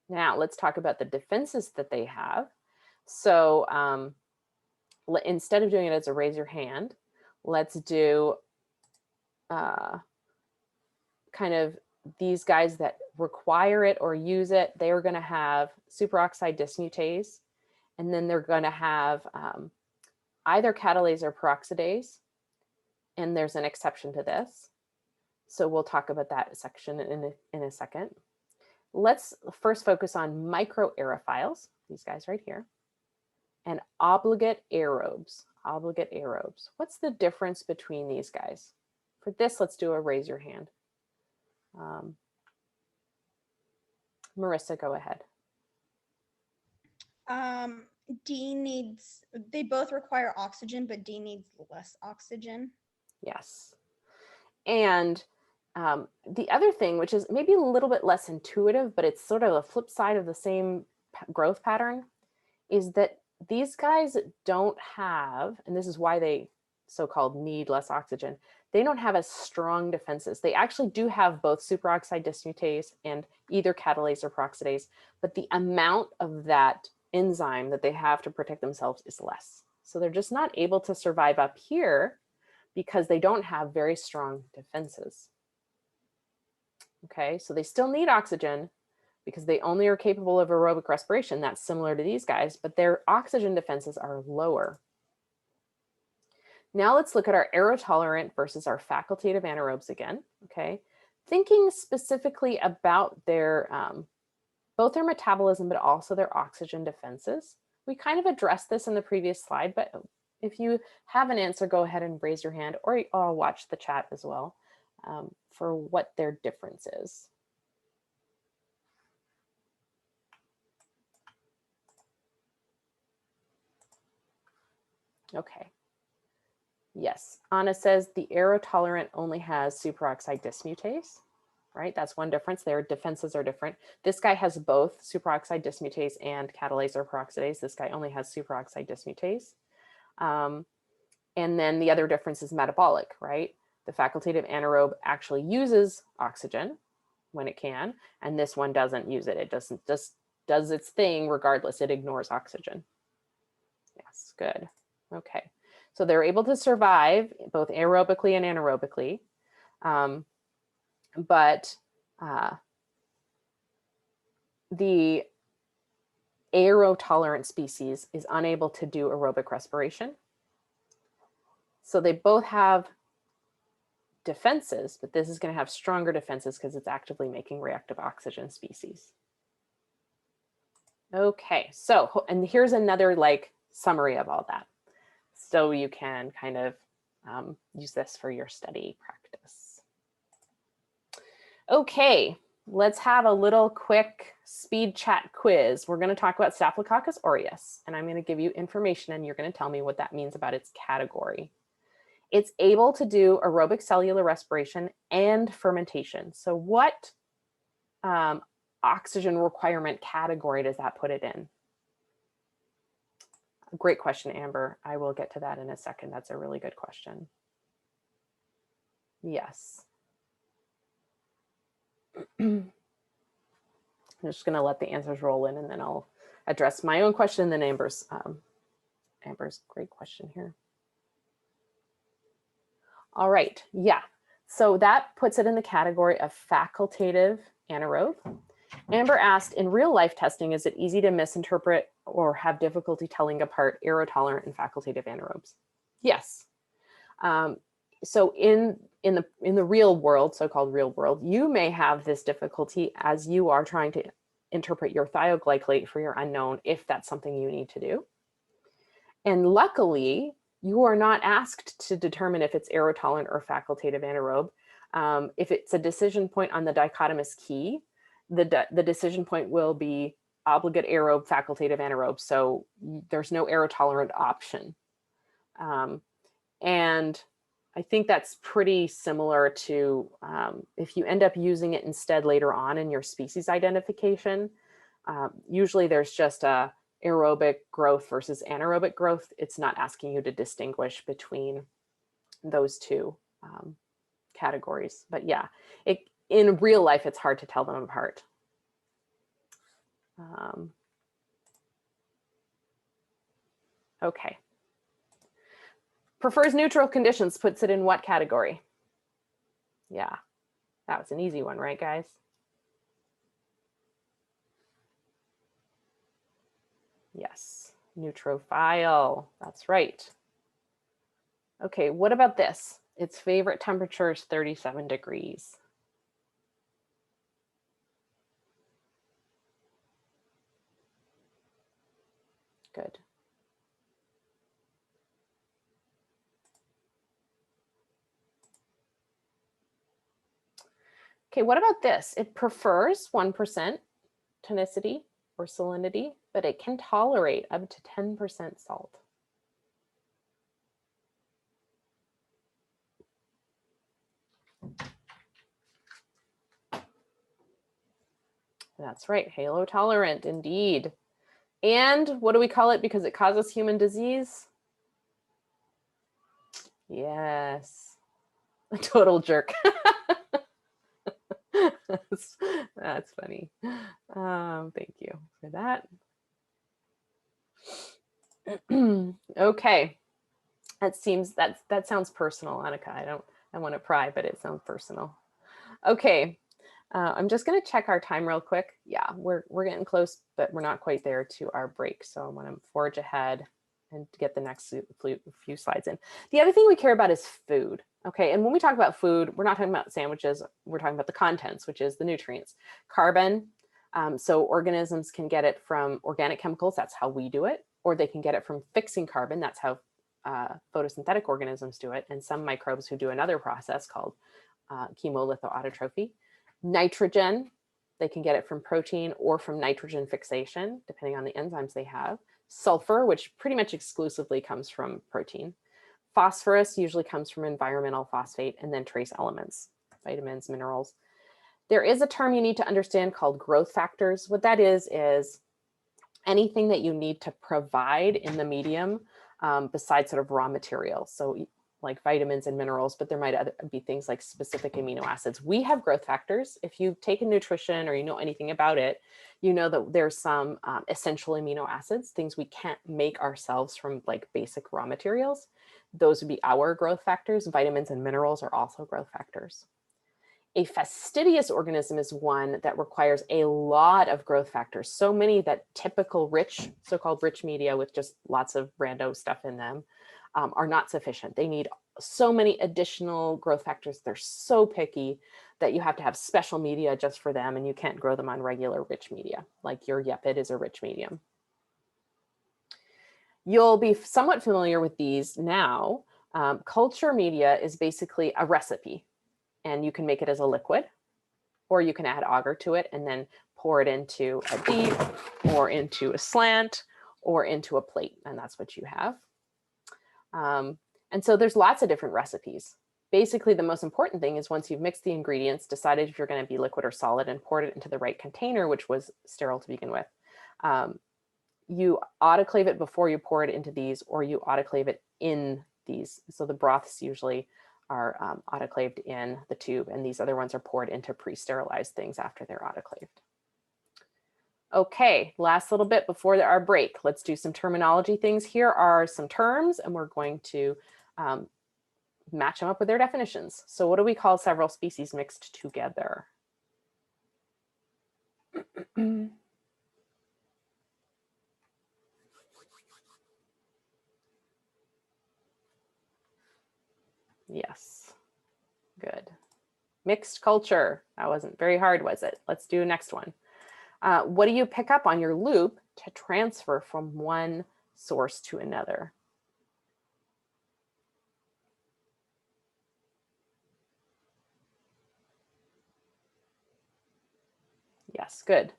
Now let's talk about the defenses that they have. So instead of doing it as a raise your hand, let's do kind of these guys that require it or use it. They are going to have superoxide dismutase, and then they're going to have either catalase or peroxidase. And there's an exception to this. So we'll talk about that section in a second. Let's first focus on microaerophiles, these guys right here, and obligate aerobes. Obligate aerobes. What's the difference between these guys? For this, let's do a raise your hand. Marissa, go ahead. D needs, they both require oxygen, but D needs less oxygen. Yes. And the other thing, which is maybe a little bit less intuitive, but it's sort of a flip side of the same growth pattern, is that these guys don't have, and this is why they so-called need less oxygen, they don't have as strong defenses. They actually do have both superoxide dismutase and either catalase or peroxidase, but the amount of that enzyme that they have to protect themselves is less. So they're just not able to survive up here because they don't have very strong defenses. Okay, so they still need oxygen, because they only are capable of aerobic respiration. That's similar to these guys, but their oxygen defenses are lower. Now let's look at our aerotolerant versus our facultative anaerobes again, okay? Thinking specifically about their, both their metabolism, but also their oxygen defenses. We kind of addressed this in the previous slide, but if you have an answer, go ahead and raise your hand, or I'll watch the chat as well for what their difference is. Okay. Yes, Anna says the aerotolerant only has superoxide dismutase, right? That's one difference. Their defenses are different. This guy has both superoxide dismutase and catalase or peroxidase. This guy only has superoxide dismutase. And then the other difference is metabolic, right? The facultative anaerobe actually uses oxygen when it can, and this one doesn't use it. It doesn't, just does its thing regardless. It ignores oxygen. Yes, good. Okay. So they're able to survive both aerobically and anaerobically, but the aerotolerant species is unable to do aerobic respiration. So they both have defenses, but this is going to have stronger defenses because it's actively making reactive oxygen species. Okay, so, and here's another like summary of all that. So you can kind of use this for your study practice. Okay, let's have a little quick speed chat quiz. We're going to talk about Staphylococcus aureus, and I'm going to give you information and you're going to tell me what that means about its category. It's able to do aerobic cellular respiration and fermentation. So what oxygen requirement category does that put it in? Great question, Amber. I will get to that in a second. That's a really good question. Yes. I'm just going to let the answers roll in and then I'll address my own question and then Amber's great question here. All right. Yeah. So that puts it in the category of facultative anaerobe. Amber asked, in real life testing, is it easy to misinterpret or have difficulty telling apart aerotolerant and facultative anaerobes? Yes. So in the real world, so-called real world, you may have this difficulty as you are trying to interpret your thioglycolate for your unknown, if that's something you need to do. And luckily, you are not asked to determine if it's aerotolerant or facultative anaerobe. If it's a decision point on the dichotomous key, the decision point will be obligate aerobe, facultative anaerobe. So there's no aerotolerant option. And I think that's pretty similar to if you end up using it instead later on in your species identification, usually there's just a aerobic growth versus anaerobic growth. It's not asking you to distinguish between those two categories. But yeah, in real life, it's hard to tell them apart. Okay. Prefers neutral conditions, puts it in what category? Yeah, that was an easy one, right, guys? Yes, neutrophile, that's right. Okay, what about this? Its favorite temperature is 37 degrees. Good. Okay, what about this? It prefers 1% tonicity or salinity, but it can tolerate up to 10% salt. That's right, halotolerant indeed. And what do we call it because it causes human disease? Yes, a total jerk. That's funny. Thank you for that. Okay, that sounds personal, Annika. I want to pry, but it sounds personal. Okay, I'm just going to check our time real quick. Yeah, we're getting close, but we're not quite there to our break. So I want to forge ahead and get the next few slides in. The other thing we care about is food. Okay, and when we talk about food, we're not talking about sandwiches. We're talking about the contents, which is the nutrients. Carbon, so organisms can get it from organic chemicals. That's how we do it. Or they can get it from fixing carbon. That's how photosynthetic organisms do it. And some microbes who do another process called chemolithoautotrophy. Nitrogen, they can get it from protein or from nitrogen fixation, depending on the enzymes they have. Sulfur, which pretty much exclusively comes from protein. Phosphorus usually comes from environmental phosphate, and then trace elements, vitamins, minerals. There is a term you need to understand called growth factors. What that is anything that you need to provide in the medium besides sort of raw materials. So like vitamins and minerals, but there might be things like specific amino acids. We have growth factors. If you've taken nutrition or you know anything about it, you know that there's some essential amino acids, things we can't make ourselves from like basic raw materials. Those would be our growth factors. Vitamins and minerals are also growth factors. A fastidious organism is one that requires a lot of growth factors, so many that typical rich, so-called rich media with just lots of rando stuff in them are not sufficient. They need so many additional growth factors. They're so picky that you have to have special media just for them, and you can't grow them on regular rich media, like your yepid is a rich medium. You'll be somewhat familiar with these now. Culture media is basically a recipe, and you can make it as a liquid, or you can add agar to it and then pour it into a deep or into a slant or into a plate, and that's what you have. And so there's lots of different recipes. Basically, the most important thing is once you've mixed the ingredients, decided if you're going to be liquid or solid, and poured it into the right container, which was sterile to begin with, you autoclave it before you pour it into these, or you autoclave it in these. So the broths usually are autoclaved in the tube, and these other ones are poured into pre-sterilized things after they're autoclaved. Okay, last little bit before our break. Let's do some terminology things. Here are some terms, and we're going to match them up with their definitions. So what do we call several species mixed together? Yes, good. Mixed culture. That wasn't very hard, was it? Let's do the next one. What do you pick up on your loop to transfer from one source to another? Yes, good.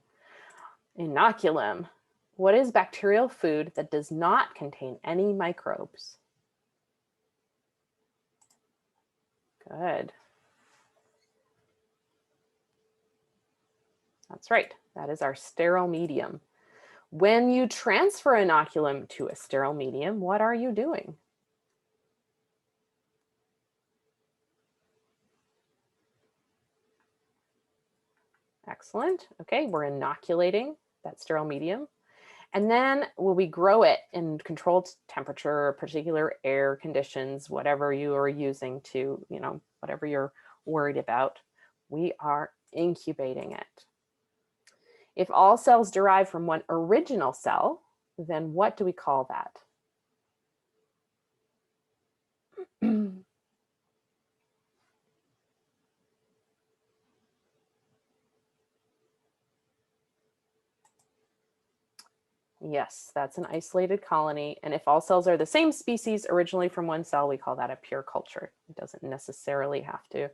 Inoculum. What is bacterial food that does not contain any microbes? Good. That's right. That is our sterile medium. When you transfer inoculum to a sterile medium, what are you doing? Excellent. Okay, we're inoculating that sterile medium. And then will we grow it in controlled temperature, particular air conditions, whatever you are using to, whatever you're worried about, we are incubating it. If all cells derive from one original cell, then what do we call that? Yes, that's an isolated colony. And if all cells are the same species originally from one cell, we call that a pure culture. It doesn't necessarily have to.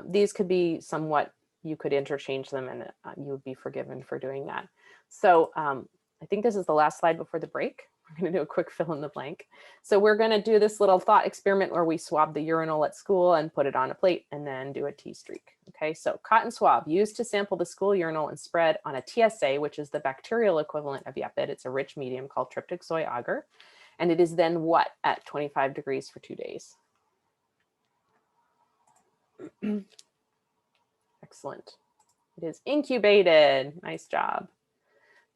These could be somewhat, you could interchange them, and you would be forgiven for doing that. So I think this is the last slide before the break. We're going to do a quick fill in the blank. So we're going to do this little thought experiment where we swab the urinal at school and put it on a plate and then do a T-streak. Okay, so cotton swab used to sample the school urinal and spread on a TSA, which is the bacterial equivalent of yepid. It's a rich medium called tryptic soy agar. And it is then what at 25 degrees for 2 days? Excellent. It is incubated. Nice job.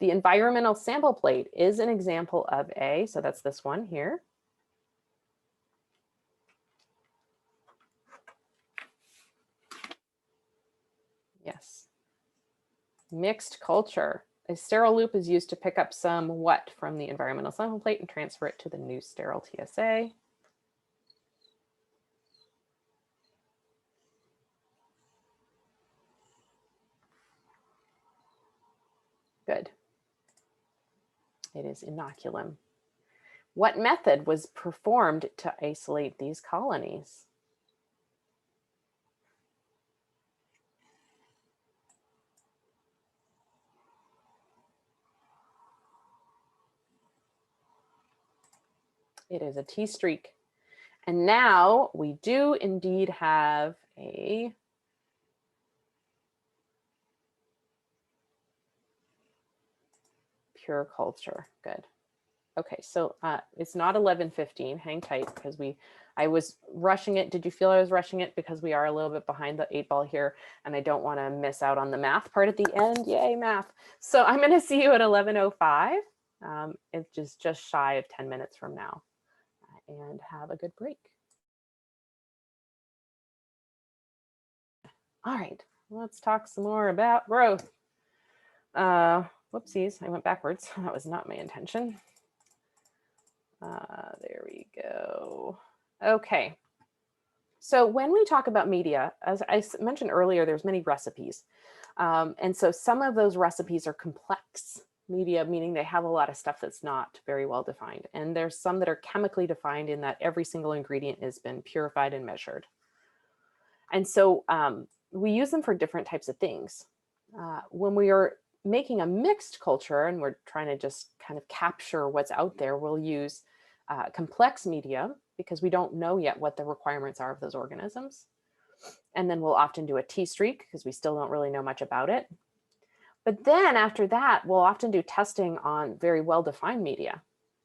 The environmental sample plate is an example of so that's this one here. Yes. Mixed culture. A sterile loop is used to pick up some what from the environmental sample plate and transfer it to the new sterile TSA. Good. It is inoculum. What method was performed to isolate these colonies? It is a T-streak. And now we do indeed have a pure culture. Good. Okay, so it's not 11:15. Hang tight because I was rushing it. Did you feel I was rushing it? Because we are a little bit behind the 8 ball here, and I don't want to miss out on the math part at the end. Yay, math. So I'm going to see you at 11:05. It's just shy of 10 minutes from now. And have a good break. All right, let's talk some more about growth. Whoopsies, I went backwards. That was not my intention. There we go. Okay. So when we talk about media, as I mentioned earlier, there's many recipes. And so some of those recipes are complex media, meaning they have a lot of stuff that's not very well defined. And there's some that are chemically defined in that every single ingredient has been purified and measured. And so we use them for different types of things. When we are making a mixed culture and we're trying to just kind of capture what's out there, we'll use complex media because we don't know yet what the requirements are of those organisms. And then we'll often do a T-streak because we still don't really know much about it. But then after that, we'll often do testing on very well-defined media.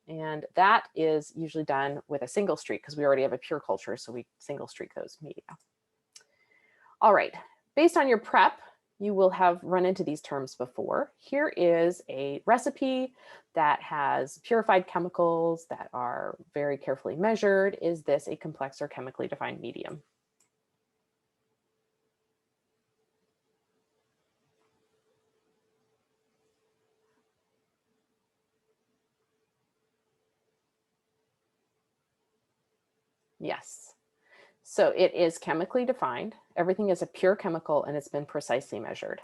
And that is usually done with a single streak because we already have a pure culture, so we single streak those media. All right, based on your prep, you will have run into these terms before. Here is a recipe that has purified chemicals that are very carefully measured. Is this a complex or chemically defined medium? Yes. So it is chemically defined. Everything is a pure chemical and it's been precisely measured.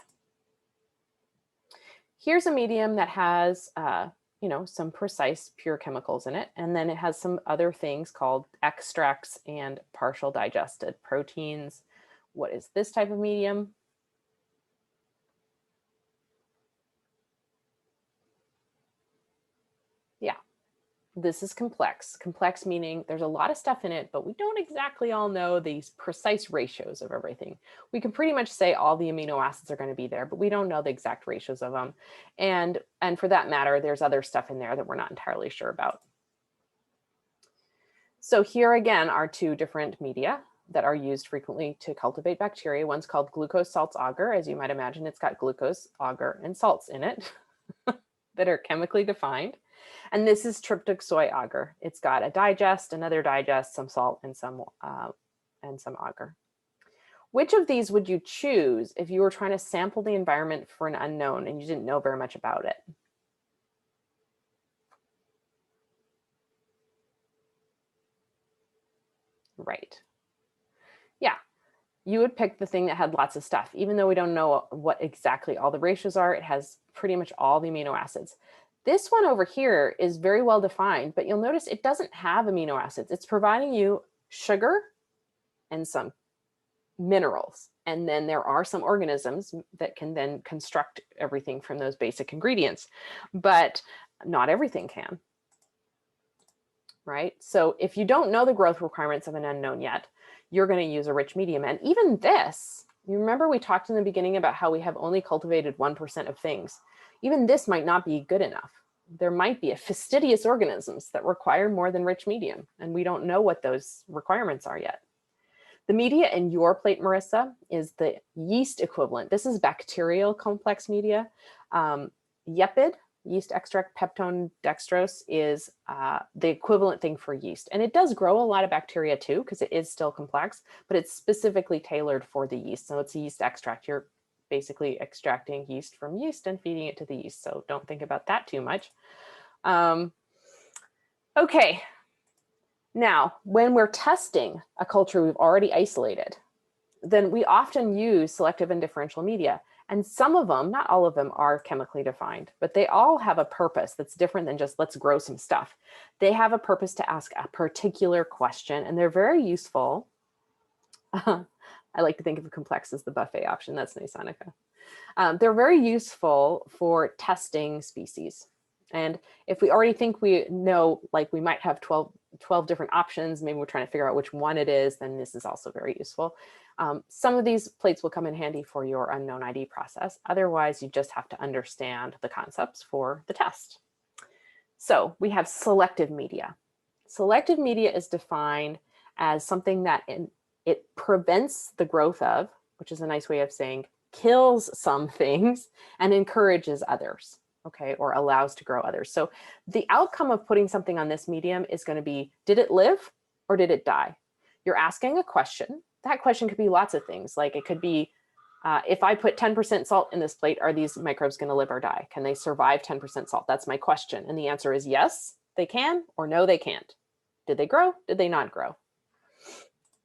Here's a medium that has, some precise pure chemicals in it. And then it has some other things called extracts and partial digested proteins. What is this type of medium? Yeah, this is complex. Complex meaning there's a lot of stuff in it, but we don't exactly all know these precise ratios of everything. We can pretty much say all the amino acids are going to be there, but we don't know the exact ratios of them. And for that matter, there's other stuff in there that we're not entirely sure about. So here again are two different media that are used frequently to cultivate bacteria. One's called glucose salts agar. As you might imagine, it's got glucose, agar, and salts in it that are chemically defined. And this is tryptic soy agar. It's got a digest, another digest, some salt, and some agar. Which of these would you choose if you were trying to sample the environment for an unknown and you didn't know very much about it? Right. Yeah, you would pick the thing that had lots of stuff. Even though we don't know what exactly all the ratios are, it has pretty much all the amino acids. This one over here is very well defined, but you'll notice it doesn't have amino acids. It's providing you sugar and some minerals. And then there are some organisms that can then construct everything from those basic ingredients, but not everything can. Right? So if you don't know the growth requirements of an unknown yet, you're going to use a rich medium. And even this, you remember we talked in the beginning about how we have only cultivated 1% of things. Even this might not be good enough. There might be fastidious organisms that require more than rich medium, and we don't know what those requirements are yet. The media in your plate, Marissa, is the yeast equivalent. This is bacterial complex media. Yepid, yeast extract peptone dextrose, is the equivalent thing for yeast. And it does grow a lot of bacteria too, because it is still complex, but it's specifically tailored for the yeast. So it's a yeast extract. You're basically extracting yeast from yeast and feeding it to the yeast. So don't think about that too much. Okay, now when we're testing a culture we've already isolated, then we often use selective and differential media. And some of them, not all of them, are chemically defined, but they all have a purpose that's different than just let's grow some stuff. They have a purpose to ask a particular question, and they're very useful. I like to think of complex as the buffet option. That's nice, Annika. They're very useful for testing species. And if we already think we know, like we might have 12 different options, maybe we're trying to figure out which one it is, then this is also very useful. Some of these plates will come in handy for your unknown ID process. Otherwise, you just have to understand the concepts for the test. So we have selective media. Selective media is defined as something that it prevents the growth of, which is a nice way of saying kills some things and encourages others, okay, or allows to grow others. So the outcome of putting something on this medium is going to be, did it live or did it die? You're asking a question. That question could be lots of things. Like it could be, if I put 10% salt in this plate, are these microbes going to live or die? Can they survive 10% salt? That's my question. And the answer is yes, they can, or no, they can't. Did they grow? Did they not grow?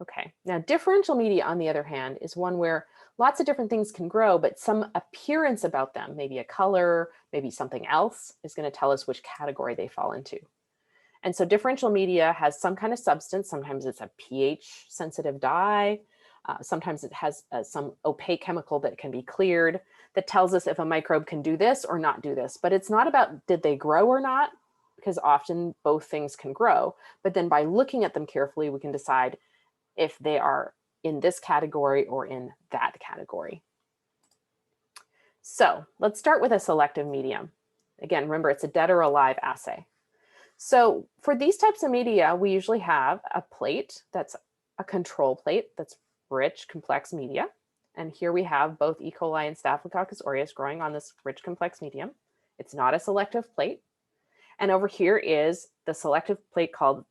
Okay, now differential media, on the other hand, is one where lots of different things can grow, but some appearance about them, maybe a color, maybe something else, is going to tell us which category they fall into. And so differential media has some kind of substance. Sometimes it's a pH sensitive dye. Sometimes it has some opaque chemical that can be cleared that tells us if a microbe can do this or not do this. But it's not about did they grow or not, because often both things can grow. But then by looking at them carefully, we can decide if they are in this category or in that category. So let's start with a selective medium. Again, remember, it's a dead or alive assay. So for these types of media, we usually have a plate that's a control plate that's rich, complex media. And here we have both E. coli and Staphylococcus aureus growing on this rich, complex medium. It's not a selective plate. And over here is the selective plate called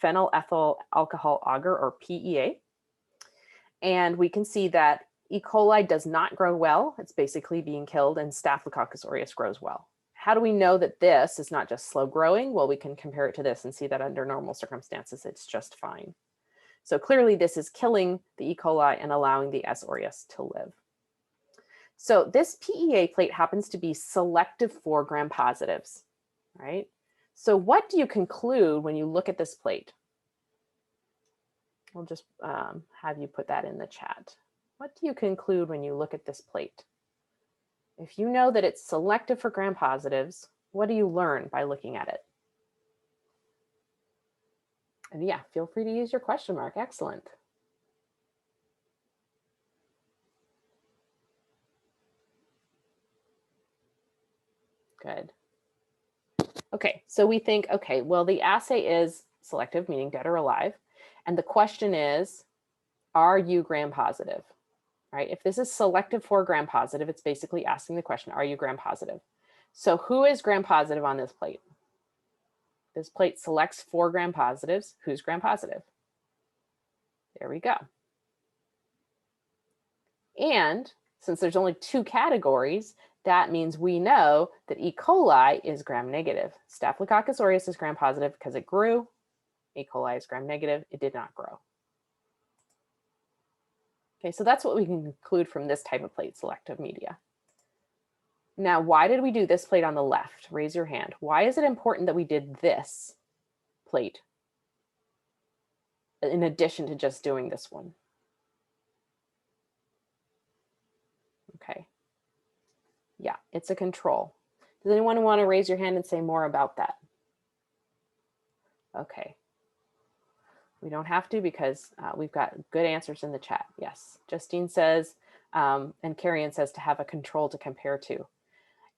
phenylethyl alcohol agar, or PEA. And we can see that E. coli does not grow well. It's basically being killed, and Staphylococcus aureus grows well. How do we know that this is not just slow growing? Well, we can compare it to this and see that under normal circumstances, it's just fine. So clearly this is killing the E. coli and allowing the S. aureus to live. So this PEA plate happens to be selective for gram-positives, right? So what do you conclude when you look at this plate? We'll just have you put that in the chat. What do you conclude when you look at this plate? If you know that it's selective for gram-positives, what do you learn by looking at it? And yeah, feel free to use your question mark. Excellent. Good. Okay, so we think, okay, well, the assay is selective, meaning dead or alive. And the question is, are you gram-positive? Right? If this is selective for gram-positive, it's basically asking the question, are you gram-positive? So who is gram-positive on this plate? This plate selects for gram-positives. Who's gram-positive? There we go. And since there's only two categories, that means we know that E. coli is gram-negative. Staphylococcus aureus is gram-positive because it grew. E. coli is gram-negative. It did not grow. Okay, so that's what we can conclude from this type of plate, selective media. Now, why did we do this plate on the left? Raise your hand. Why is it important that we did this plate in addition to just doing this one? Okay. Yeah, it's a control. Does anyone want to raise your hand and say more about that? Okay. We don't have to because we've got good answers in the chat. Yes, Justine says, and Carrion says to have a control to compare to.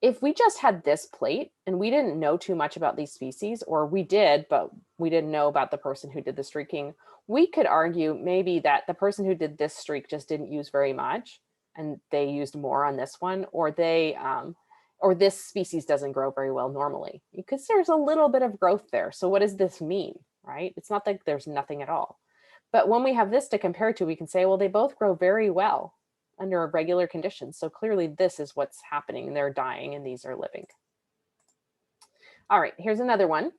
If we just had this plate and we didn't know too much about these species, or we did, but we didn't know about the person who did the streaking, we could argue maybe that the person who did this streak just didn't use very much and they used more on this one, or they, or this species doesn't grow very well normally, because there's a little bit of growth there. So what does this mean? Right? It's not like there's nothing at all. But when we have this to compare to, we can say, well, they both grow very well. under regular conditions. So clearly this is what's happening. They're dying and these are living. All right, here's another one.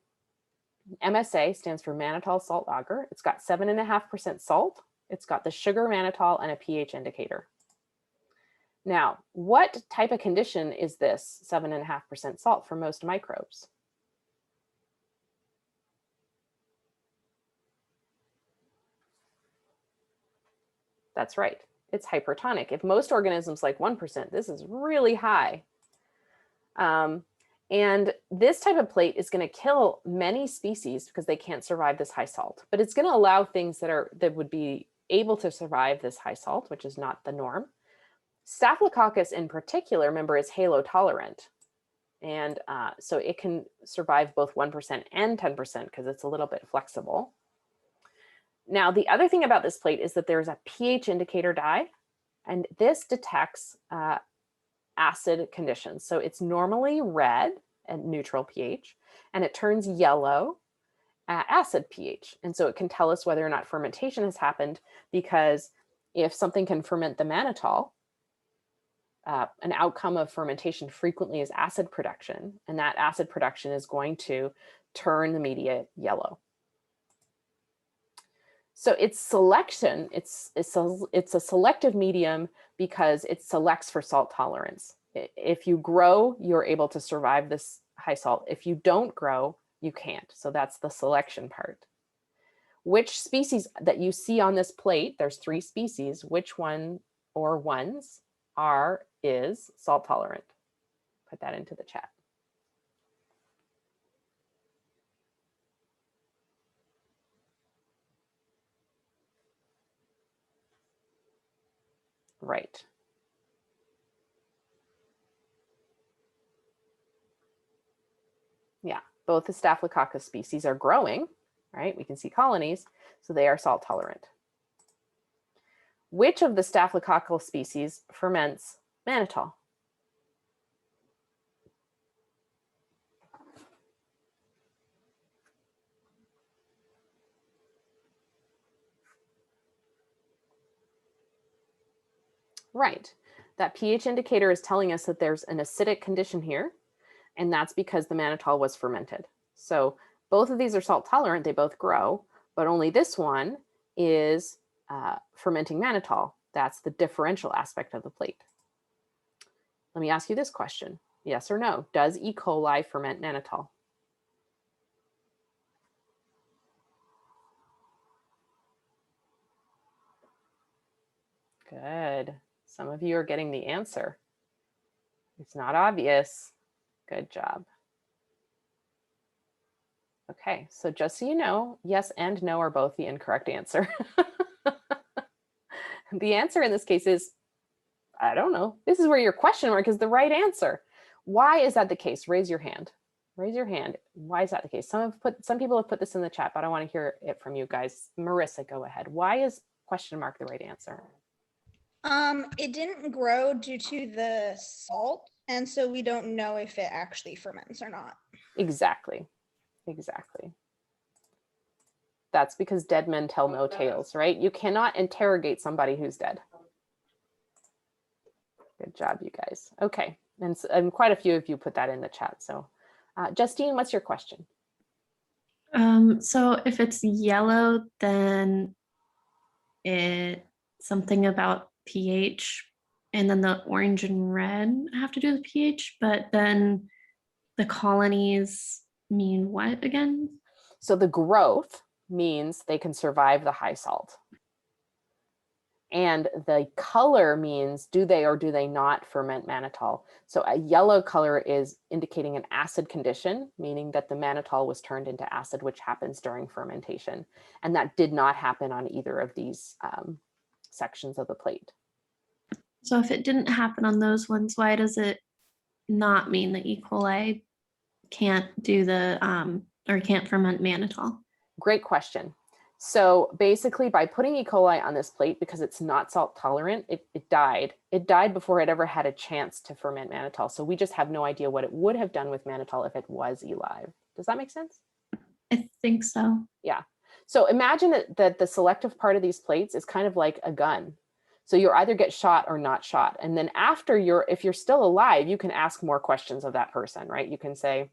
MSA stands for mannitol salt agar. It's got 7.5% salt. It's got the sugar mannitol and a pH indicator. Now, what type of condition is this 7.5% salt for most microbes? That's right, it's hypertonic. If most organisms like 1%, this is really high. And this type of plate is going to kill many species because they can't survive this high salt, but it's going to allow things that would be able to survive this high salt, which is not the norm. Staphylococcus in particular, remember, is halotolerant. And so it can survive both 1% and 10% because it's a little bit flexible. Now, the other thing about this plate is that there's a pH indicator dye, and this detects acid conditions. So it's normally red at neutral pH, and it turns yellow at acid pH. And so it can tell us whether or not fermentation has happened, because if something can ferment the mannitol, an outcome of fermentation frequently is acid production, and that acid production is going to turn the media yellow. So its selection, it's a selective medium because it selects for salt tolerance. If you grow, you're able to survive this high salt. If you don't grow, you can't. So that's the selection part. Which species that you see on this plate, there's 3 species, which one or ones is salt tolerant? Put that into the chat. Right. Yeah, both the Staphylococcus species are growing, right? We can see colonies, so they are salt tolerant. Which of the Staphylococcal species ferments mannitol? Right. That pH indicator is telling us that there's an acidic condition here, and that's because the mannitol was fermented. So both of these are salt tolerant, they both grow, but only this one is fermenting mannitol. That's the differential aspect of the plate. Let me ask you this question, yes or no? Does E. coli ferment mannitol? Good. Some of you are getting the answer. It's not obvious. Good job. Okay, so just so you know, yes and no are both the incorrect answer. The answer in this case is, I don't know. This is where your question mark is the right answer. Why is that the case? Raise your hand. Raise your hand. Why is that the case? Some people have put this in the chat, but I want to hear it from you guys. Marissa, go ahead. Why is question mark the right answer? It didn't grow due to the salt, and so we don't know if it actually ferments or not. Exactly. Exactly. That's because dead men tell no tales, right? You cannot interrogate somebody who's dead. Good job, you guys. Okay, and quite a few of you put that in the chat. So Justine, what's your question? So if it's yellow, then it's something about pH, and then the orange and red have to do with pH, but then the colonies mean what again? So the growth means they can survive the high salt. And the color means do they or do they not ferment mannitol. So a yellow color is indicating an acid condition, meaning that the mannitol was turned into acid, which happens during fermentation. And that did not happen on either of these sections of the plate. So if it didn't happen on those ones, why does it not mean that E. coli can't do the or can't ferment mannitol? Great question. So basically by putting E. coli on this plate, because it's not salt tolerant, it died. It died before it ever had a chance to ferment mannitol. So we just have no idea what it would have done with mannitol if it was alive. Does that make sense? I think so. Yeah. So imagine that the selective part of these plates is kind of like a gun. So you either get shot or not shot. And then after if you're still alive, you can ask more questions of that person, right? You can say,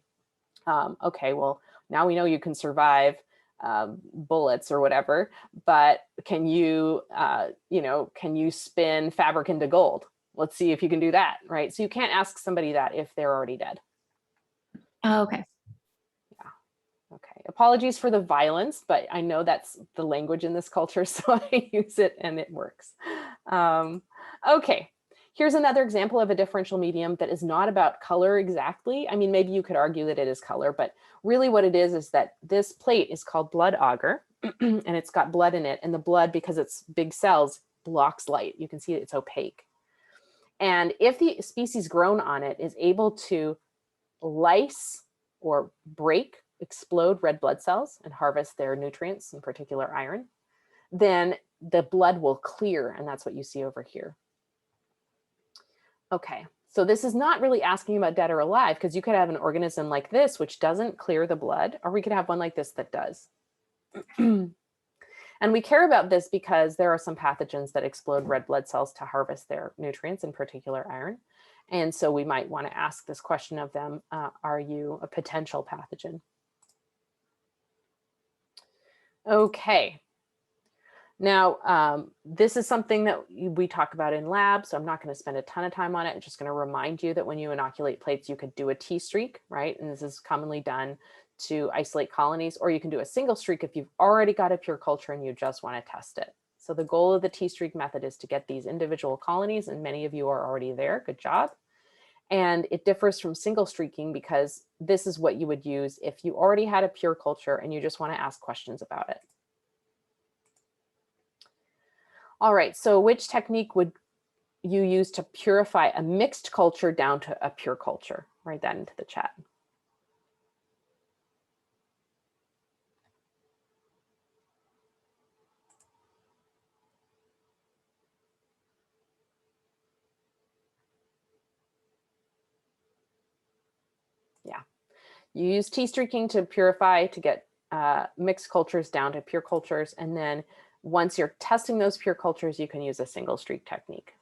okay, well, now we know you can survive bullets or whatever, but can you, can you spin fabric into gold? Let's see if you can do that, right? So you can't ask somebody that if they're already dead. Oh, okay. Okay, apologies for the violence, but I know that's the language in this culture, so I use it and it works. Okay, here's another example of a differential medium that is not about color exactly. I mean, maybe you could argue that it is color, but really what it is that this plate is called blood agar, and it's got blood in it, and the blood, because it's big cells, blocks light. You can see it's opaque. And if the species grown on it is able to lyse or break, explode red blood cells and harvest their nutrients, in particular iron, then the blood will clear, and that's what you see over here. Okay, so this is not really asking about dead or alive, because you could have an organism like this which doesn't clear the blood, or we could have one like this that does. And we care about this because there are some pathogens that explode red blood cells to harvest their nutrients, in particular iron. And so we might want to ask this question of them, are you a potential pathogen? Okay. Now, this is something that we talk about in lab, so I'm not going to spend a ton of time on it. I'm just going to remind you that when you inoculate plates, you could do a T-streak, right? And this is commonly done to isolate colonies, or you can do a single streak if you've already got a pure culture and you just want to test it. So the goal of the T-streak method is to get these individual colonies, and many of you are already there. Good job. And it differs from single streaking because this is what you would use if you already had a pure culture and you just want to ask questions about it. All right, so which technique would you use to purify a mixed culture down to a pure culture? Write that into the chat. Yeah, you use T-streaking to purify, to get mixed cultures down to pure cultures. And then once you're testing those pure cultures, you can use a single streak technique.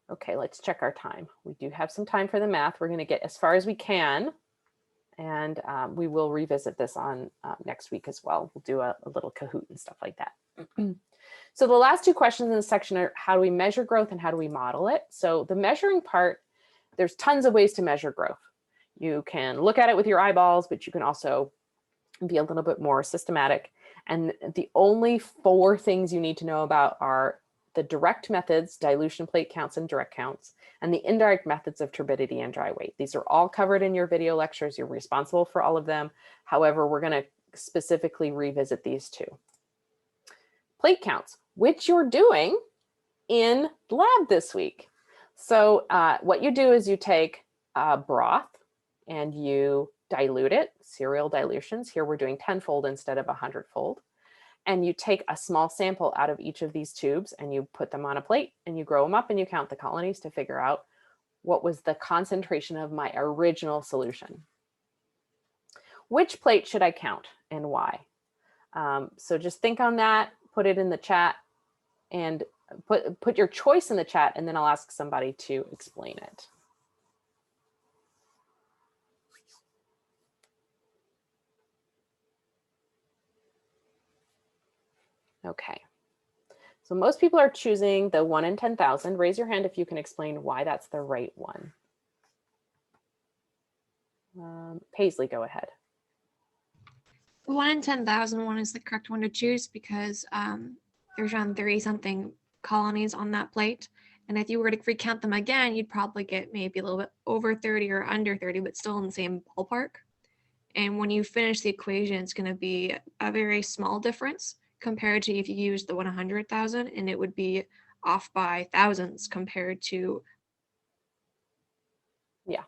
Okay, let's check our time. We do have some time for the math. We're going to get as far as we can. And we will revisit this on next week as well. We'll do a little Kahoot and stuff like that. So the last two questions in this section are, how do we measure growth and how do we model it? So the measuring part, there's tons of ways to measure growth. You can look at it with your eyeballs, but you can also be a little bit more systematic. And the only 4 things you need to know about are the direct methods, dilution, plate counts, and direct counts, and the indirect methods of turbidity and dry weight. These are all covered in your video lectures. You're responsible for all of them. However, we're going to specifically revisit these 2. Plate counts, which you're doing in lab this week. So what you do is you take broth and you dilute it, serial dilutions. Here we're doing 10-fold instead of 100-fold. And you take a small sample out of each of these tubes and you put them on a plate and you grow them up and you count the colonies to figure out what was the concentration of my original solution. Which plate should I count and why? So just think on that, put it in the chat, and put your choice in the chat, and then I'll ask somebody to explain it. Okay, so most people are choosing the 1 in 10,000. Raise your hand if you can explain why that's the right one. Paisley, go ahead. The 1 in 10,000 one is the correct one to choose because there's around 30-something colonies on that plate. And if you were to recount them again, you'd probably get maybe a little bit over 30 or under 30, but still in the same ballpark. And when you finish the equation, it's going to be a very small difference compared to if you use the 100,000, and it would be off by thousands compared to. Yeah,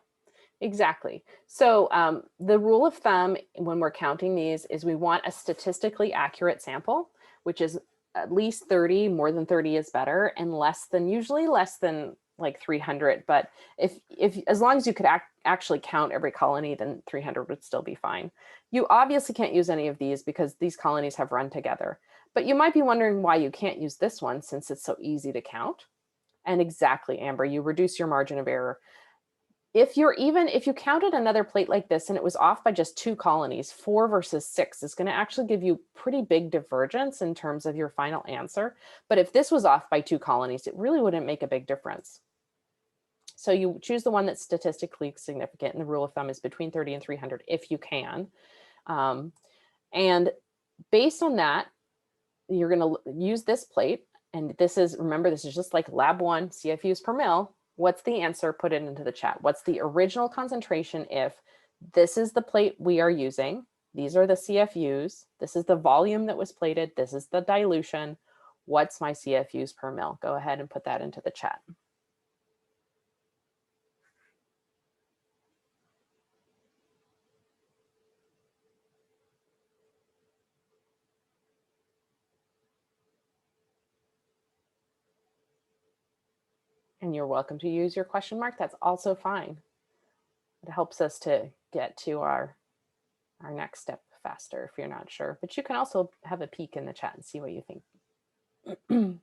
exactly. So the rule of thumb when we're counting these is we want a statistically accurate sample, which is at least 30, more than 30 is better, and usually less than like 300. But if as long as you could actually count every colony, then 300 would still be fine. You obviously can't use any of these because these colonies have run together. But you might be wondering why you can't use this one since it's so easy to count. And exactly, Amber, you reduce your margin of error. If you counted another plate like this and it was off by just 2 colonies, 4 versus 6 is going to actually give you pretty big divergence in terms of your final answer. But if this was off by 2 colonies, it really wouldn't make a big difference. So you choose the one that's statistically significant, and the rule of thumb is between 30 and 300 if you can. And based on that, you're going to use this plate. And this is, remember, this is just like lab 1 CFUs per mil. What's the answer? Put it into the chat. What's the original concentration if this is the plate we are using? These are the CFUs. This is the volume that was plated. This is the dilution. What's my CFUs per mil? Go ahead and put that into the chat. And you're welcome to use your question mark. That's also fine. It helps us to get to our next step faster if you're not sure. But you can also have a peek in the chat and see what you think.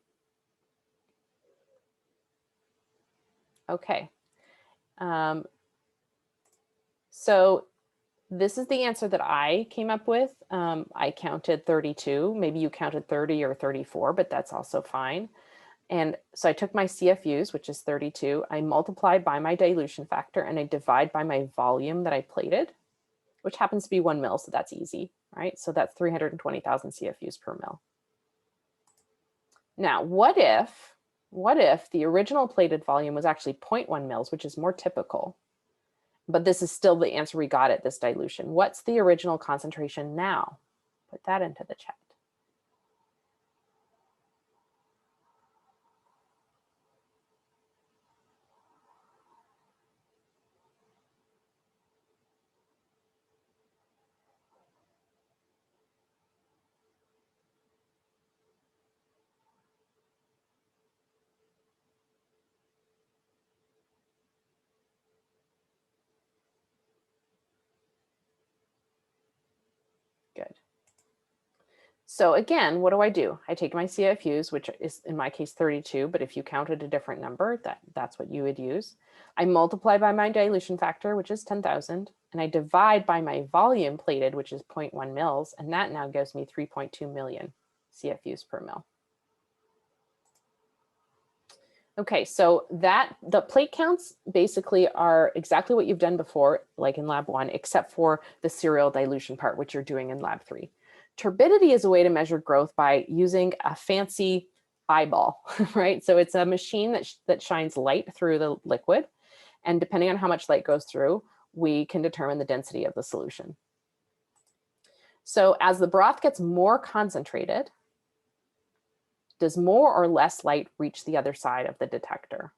Okay. So this is the answer that I came up with. I counted 32. Maybe you counted 30 or 34, but that's also fine. And so I took my CFUs, which is 32, I multiply by my dilution factor, and I divide by my volume that I plated, which happens to be 1 mil, so that's easy, right? So that's 320,000 CFUs per mil. Now, what if the original plated volume was actually 0.1 mils, which is more typical, but this is still the answer we got at this dilution? What's the original concentration now? Put that into the chat. Good. So again, what do? I take my CFUs, which is in my case 32, but if you counted a different number, that's what you would use. I multiply by my dilution factor, which is 10,000, and I divide by my volume plated, which is 0.1 mils, and that now gives me 3.2 million CFUs per mil. Okay, so the plate counts basically are exactly what you've done before, like in lab 1, except for the serial dilution part, which you're doing in lab 3. Turbidity is a way to measure growth by using a fancy eyeball, right? So it's a machine that shines light through the liquid, and depending on how much light goes through, we can determine the density of the solution. So as the broth gets more concentrated, does more or less light reach the other side of the detector?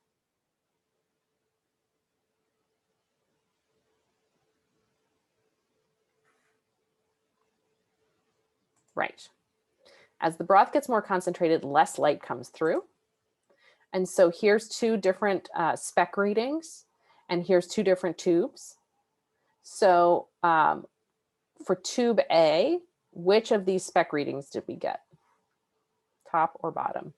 Right. As the broth gets more concentrated, less light comes through. And so here's 2 different spec readings, and here's 2 different tubes. So for tube A, which of these spec readings did we get? Top or bottom?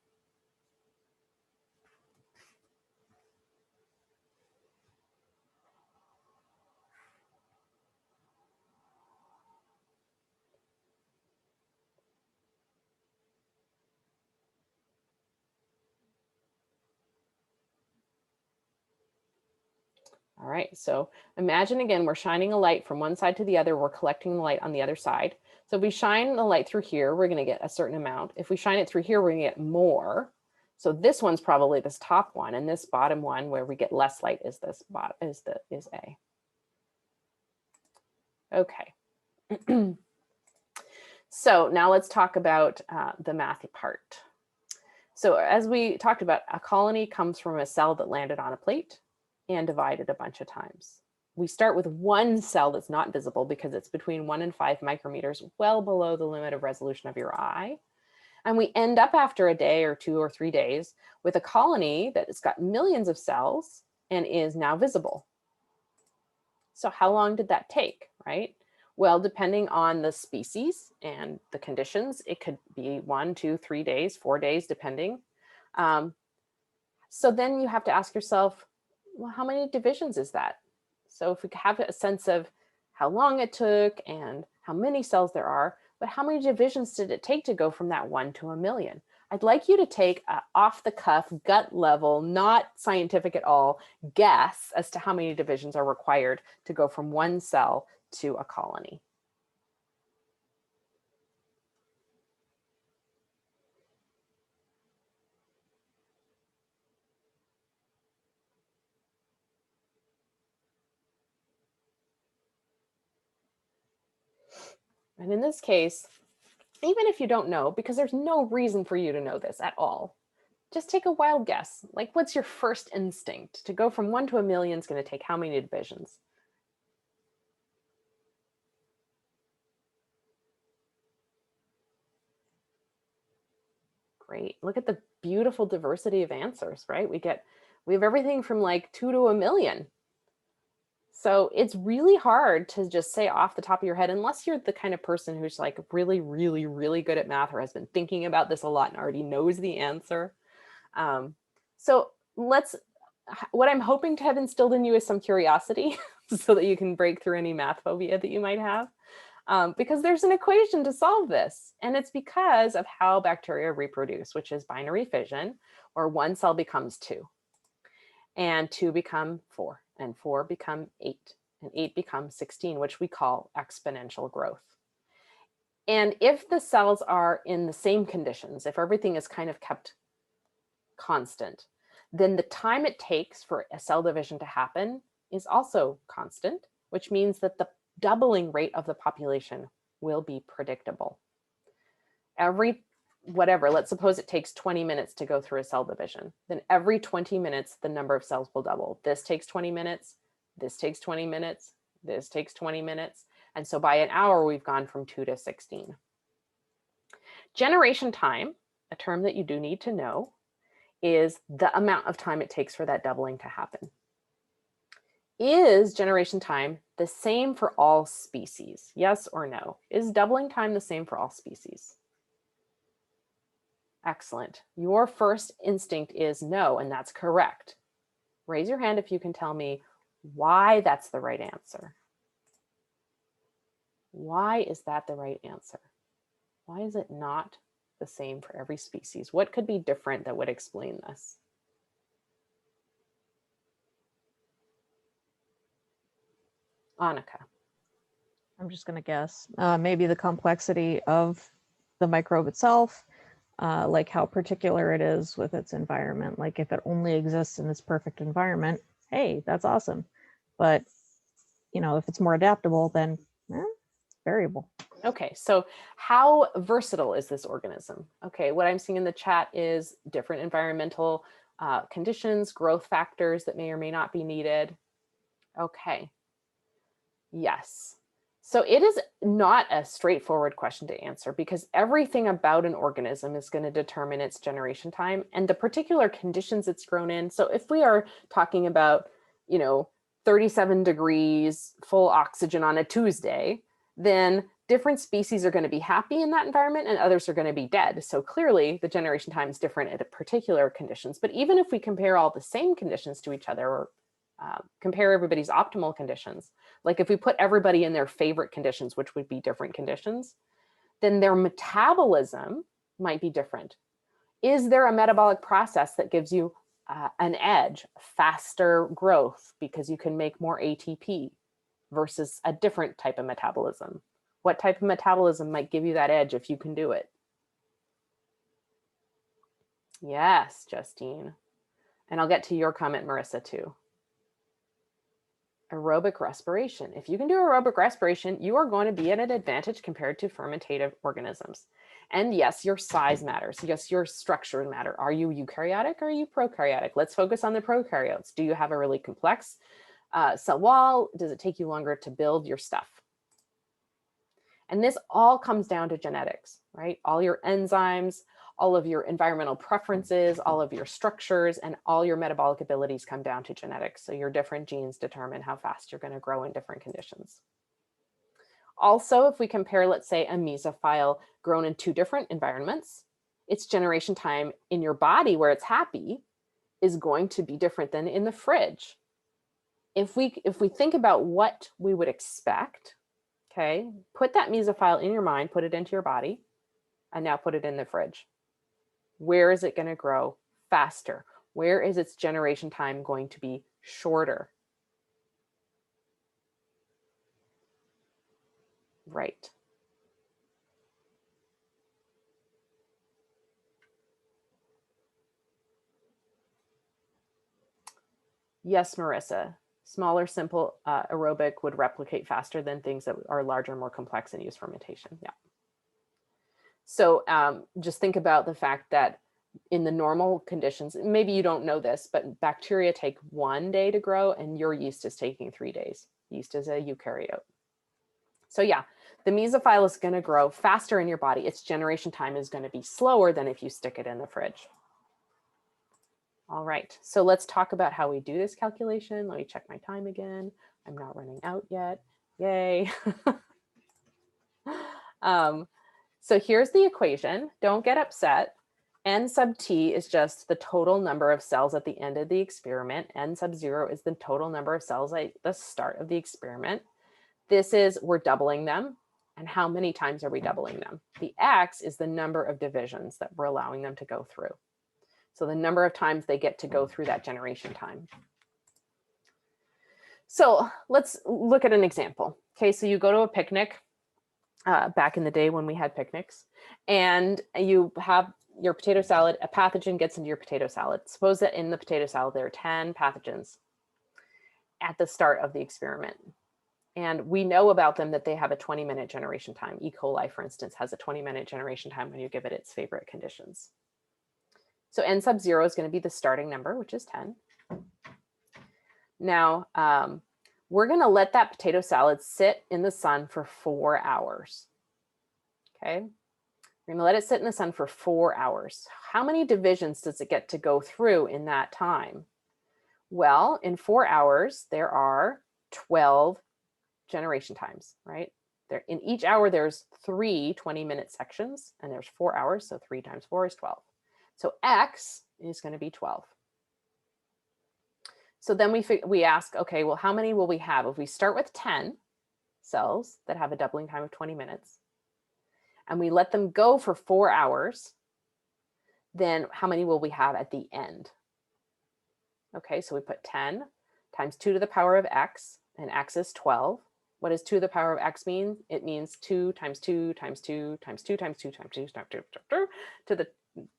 All right, so imagine again, we're shining a light from one side to the other. We're collecting the light on the other side. So if we shine the light through here, we're going to get a certain amount. If we shine it through here, we're going to get more. So this one's probably this top one, and this bottom one where we get less light is this bottom is A. Okay. So now let's talk about the math part. So as we talked about, a colony comes from a cell that landed on a plate and divided a bunch of times. We start with one cell that's not visible because it's between 1 and 5 micrometers, well below the limit of resolution of your eye. And we end up after a day or 2 or 3 days with a colony that has got millions of cells and is now visible. So how long did that take, right? Well, depending on the species and the conditions, it could be 1, 2, 3 days, 4 days, depending. So then you have to ask yourself, well, how many divisions is that? So if we have a sense of how long it took and how many cells there are, but how many divisions did it take to go from that 1 to 1,000,000? I'd like you to take an off the cuff, gut level, not scientific at all, guess as to how many divisions are required to go from one cell to a colony. And in this case, even if you don't know, because there's no reason for you to know this at all, just take a wild guess. Like, what's your first instinct? To go from 1 to 1,000,000 is going to take how many divisions? Great. Look at the beautiful diversity of answers, right? We have everything from like 2 to 1,000,000. So it's really hard to just say off the top of your head, unless you're the kind of person who's like really, really, really good at math or has been thinking about this a lot and already knows the answer. So what I'm hoping to have instilled in you is some curiosity so that you can break through any math phobia that you might have. Because there's an equation to solve this, and it's because of how bacteria reproduce, which is binary fission, where 1 cell becomes 2, and 2 become 4, and 4 become 8, and 8 becomes 16, which we call exponential growth. And if the cells are in the same conditions, if everything is kind of kept constant, then the time it takes for a cell division to happen is also constant, which means that the doubling rate of the population will be predictable. Let's suppose it takes 20 minutes to go through a cell division. Then every 20 minutes, the number of cells will double. This takes 20 minutes, this takes 20 minutes, this takes 20 minutes. And so by an hour, we've gone from 2 to 16. Generation time, a term that you do need to know, is the amount of time it takes for that doubling to happen. Is generation time the same for all species? Yes or no? Is doubling time the same for all species? Excellent. Your first instinct is no, and that's correct. Raise your hand if you can tell me why that's the right answer. Why is that the right answer? Why is it not the same for every species? What could be different that would explain this? Annika. I'm just going to guess. Maybe the complexity of the microbe itself, like how particular it is with its environment. Like if it only exists in its perfect environment, hey, that's awesome. But, if it's more adaptable, then variable. Okay, so how versatile is this organism? Okay, what I'm seeing in the chat is different environmental conditions, growth factors that may or may not be needed. Okay, yes. So it is not a straightforward question to answer because everything about an organism is going to determine its generation time and the particular conditions it's grown in. So if we are talking about, 37 degrees, full oxygen on a Tuesday, then different species are going to be happy in that environment and others are going to be dead. So clearly the generation time is different at particular conditions. But even if we compare all the same conditions to each other or compare everybody's optimal conditions, like if we put everybody in their favorite conditions, which would be different conditions, then their metabolism might be different. Is there a metabolic process that gives you an edge, faster growth because you can make more ATP versus a different type of metabolism? What type of metabolism might give you that edge if you can do it? Yes, Justine. And I'll get to your comment, Marissa, too. Aerobic respiration. If you can do aerobic respiration, you are going to be at an advantage compared to fermentative organisms. And yes, your size matters. Yes, your structure matters. Are you eukaryotic or are you prokaryotic? Let's focus on the prokaryotes. Do you have a really complex cell wall? Does it take you longer to build your stuff? And this all comes down to genetics, right? All your enzymes, all of your environmental preferences, all of your structures, and all your metabolic abilities come down to genetics. So your different genes determine how fast you're going to grow in different conditions. Also, if we compare, let's say, a mesophile grown in 2 different environments, its generation time in your body where it's happy is going to be different than in the fridge. If we think about what we would expect, okay, put that mesophile in your mind, put it into your body, and now put it in the fridge. Where is it going to grow faster? Where is its generation time going to be shorter? Right. Yes, Marissa. Smaller, simple aerobic would replicate faster than things that are larger, more complex and use fermentation. Yeah. So just think about the fact that in the normal conditions, maybe you don't know this, but bacteria take 1 day to grow and your yeast is taking 3 days. Yeast is a eukaryote. So yeah, the mesophile is going to grow faster in your body. Its generation time is going to be slower than if you stick it in the fridge. All right, so let's talk about how we do this calculation. Let me check my time again. I'm not running out yet. Yay. So here's the equation. Don't get upset. N sub t is just the total number of cells at the end of the experiment. N sub 0 is the total number of cells at the start of the experiment. This is, we're doubling them. And how many times are we doubling them? The X is the number of divisions that we're allowing them to go through. So the number of times they get to go through that generation time. So let's look at an example. Okay, so you go to a picnic back in the day when we had picnics, and you have your potato salad, a pathogen gets into your potato salad. Suppose that in the potato salad, there are 10 pathogens at the start of the experiment. And we know about them that they have a 20-minute generation time. E. coli, for instance, has a 20-minute generation time when you give it its favorite conditions. So N sub 0 is going to be the starting number, which is 10. Now, we're going to let that potato salad sit in the sun for 4 hours. Okay, we're going to let it sit in the sun for 4 hours. How many divisions does it get to go through in that time? Well, in 4 hours, there are 12 generation times, right? There, in each hour, there's 3 20-minute sections, and there's 4 hours, so 3 times 4 is 12. So X is going to be 12. So then we ask, okay, well, how many will we have? If we start with 10 cells that have a doubling time of 20 minutes, and we let them go for 4 hours, then how many will we have at the end? Okay, so we put 10 times 2 to the power of X, and X is 12. What does 2 to the power of X mean? It means 2 times 2 times 2 times 2 times 2 times 2 times 2 to the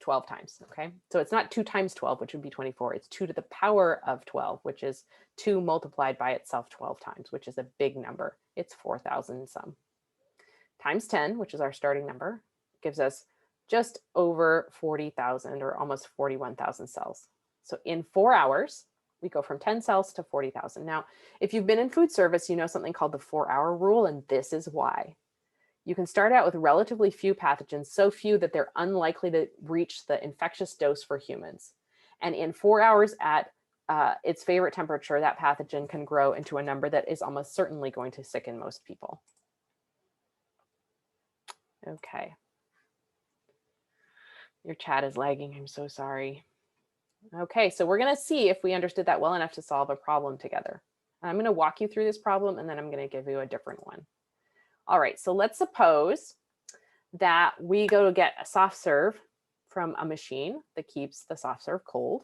12 times, okay? So it's not 2 times 12, which would be 24. It's 2 to the power of 12, which is 2 multiplied by itself 12 times, which is a big number. It's 4,000 some. Times 10, which is our starting number, gives us just over 40,000 or almost 41,000 cells. So in 4 hours, we go from 10 cells to 40,000. Now, if you've been in food service, you know something called the 4-hour rule, and this is why. You can start out with relatively few pathogens, so few that they're unlikely to reach the infectious dose for humans. And in 4 hours at its favorite temperature, that pathogen can grow into a number that is almost certainly going to sicken most people. Okay. Your chat is lagging, I'm so sorry. Okay, so we're gonna see if we understood that well enough to solve a problem together. And I'm gonna walk you through this problem and then I'm gonna give you a different one. All right, so let's suppose that we go to get a soft serve from a machine that keeps the soft serve cold,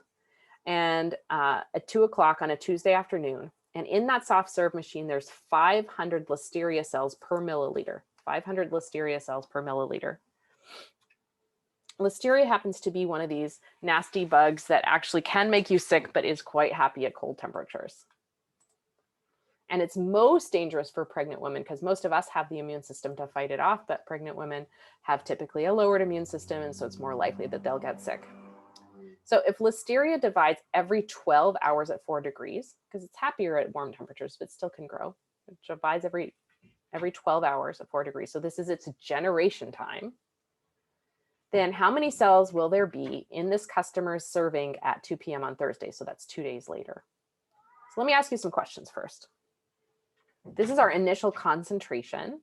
and at 2 o'clock on a Tuesday afternoon. And in that soft serve machine, there's 500 Listeria cells per milliliter, 500 Listeria cells per milliliter. Listeria happens to be one of these nasty bugs that actually can make you sick, but is quite happy at cold temperatures. And it's most dangerous for pregnant women because most of us have the immune system to fight it off, but pregnant women have typically a lowered immune system, and so it's more likely that they'll get sick. So if Listeria divides every 12 hours at 4 degrees, because it's happier at warm temperatures, but still can grow, it divides every 12 hours at 4 degrees. So this is its generation time. Then how many cells will there be in this customer's serving at 2 p.m. on Thursday? So that's 2 days later. So let me ask you some questions first. This is our initial concentration.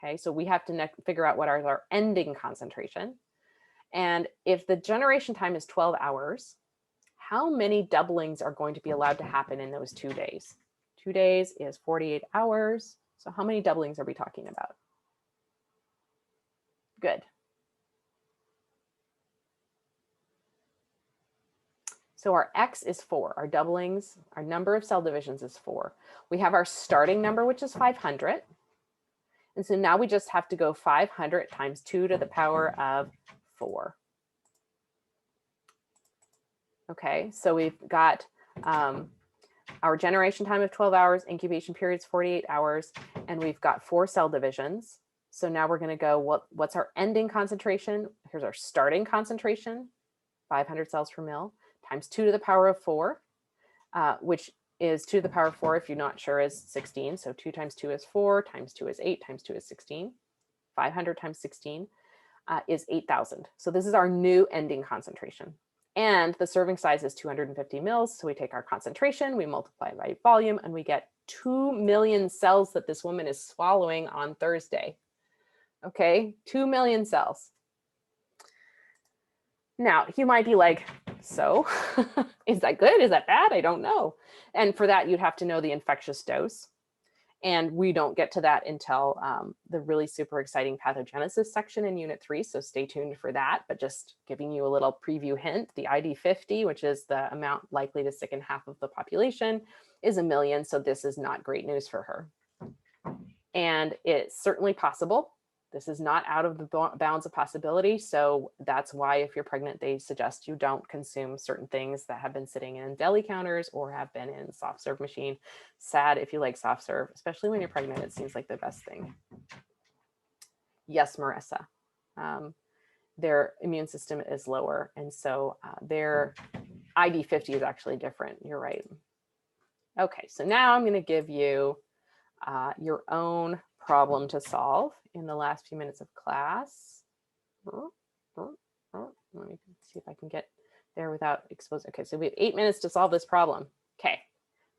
Okay, so we have to figure out what is our ending concentration. And if the generation time is 12 hours, how many doublings are going to be allowed to happen in those 2 days? 2 days is 48 hours. So how many doublings are we talking about? Good. So our X is 4, our doublings, our number of cell divisions is 4. We have our starting number, which is 500. And so now we just have to go 500 times 2 to the power of 4. Okay, so we've got our generation time of 12 hours, incubation period is 48 hours, and we've got 4 cell divisions. So now we're going to go, what's our ending concentration? Here's our starting concentration, 500 cells per mil, times 2 to the power of 4, which is 2 to the power of 4, if you're not sure, is 16. So 2 times 2 is 4, times 2 is 8, times 2 is 16. 500 times 16 is 8,000. So this is our new ending concentration. And the serving size is 250 mils. So we take our concentration, we multiply by volume, and we get 2 million cells that this woman is swallowing on Thursday. Okay, 2 million cells. Now, you might be like, so is that good? Is that bad? I don't know. And for that, you'd have to know the infectious dose. And we don't get to that until the really super exciting pathogenesis section in Unit 3. So stay tuned for that. But just giving you a little preview hint, the ID50, which is the amount likely to sicken half of the population, is 1 million. So this is not great news for her. And it's certainly possible. This is not out of the bounds of possibility. So that's why if you're pregnant, they suggest you don't consume certain things that have been sitting in deli counters or have been in soft serve machine. Sad if you like soft serve, especially when you're pregnant, it seems like the best thing. Yes, Marissa. Their immune system is lower. And so their ID50 is actually different. You're right. Okay, so now I'm going to give you your own problem to solve in the last few minutes of class. Let me see if I can get there without exposing. Okay, so we have 8 minutes to solve this problem. Okay,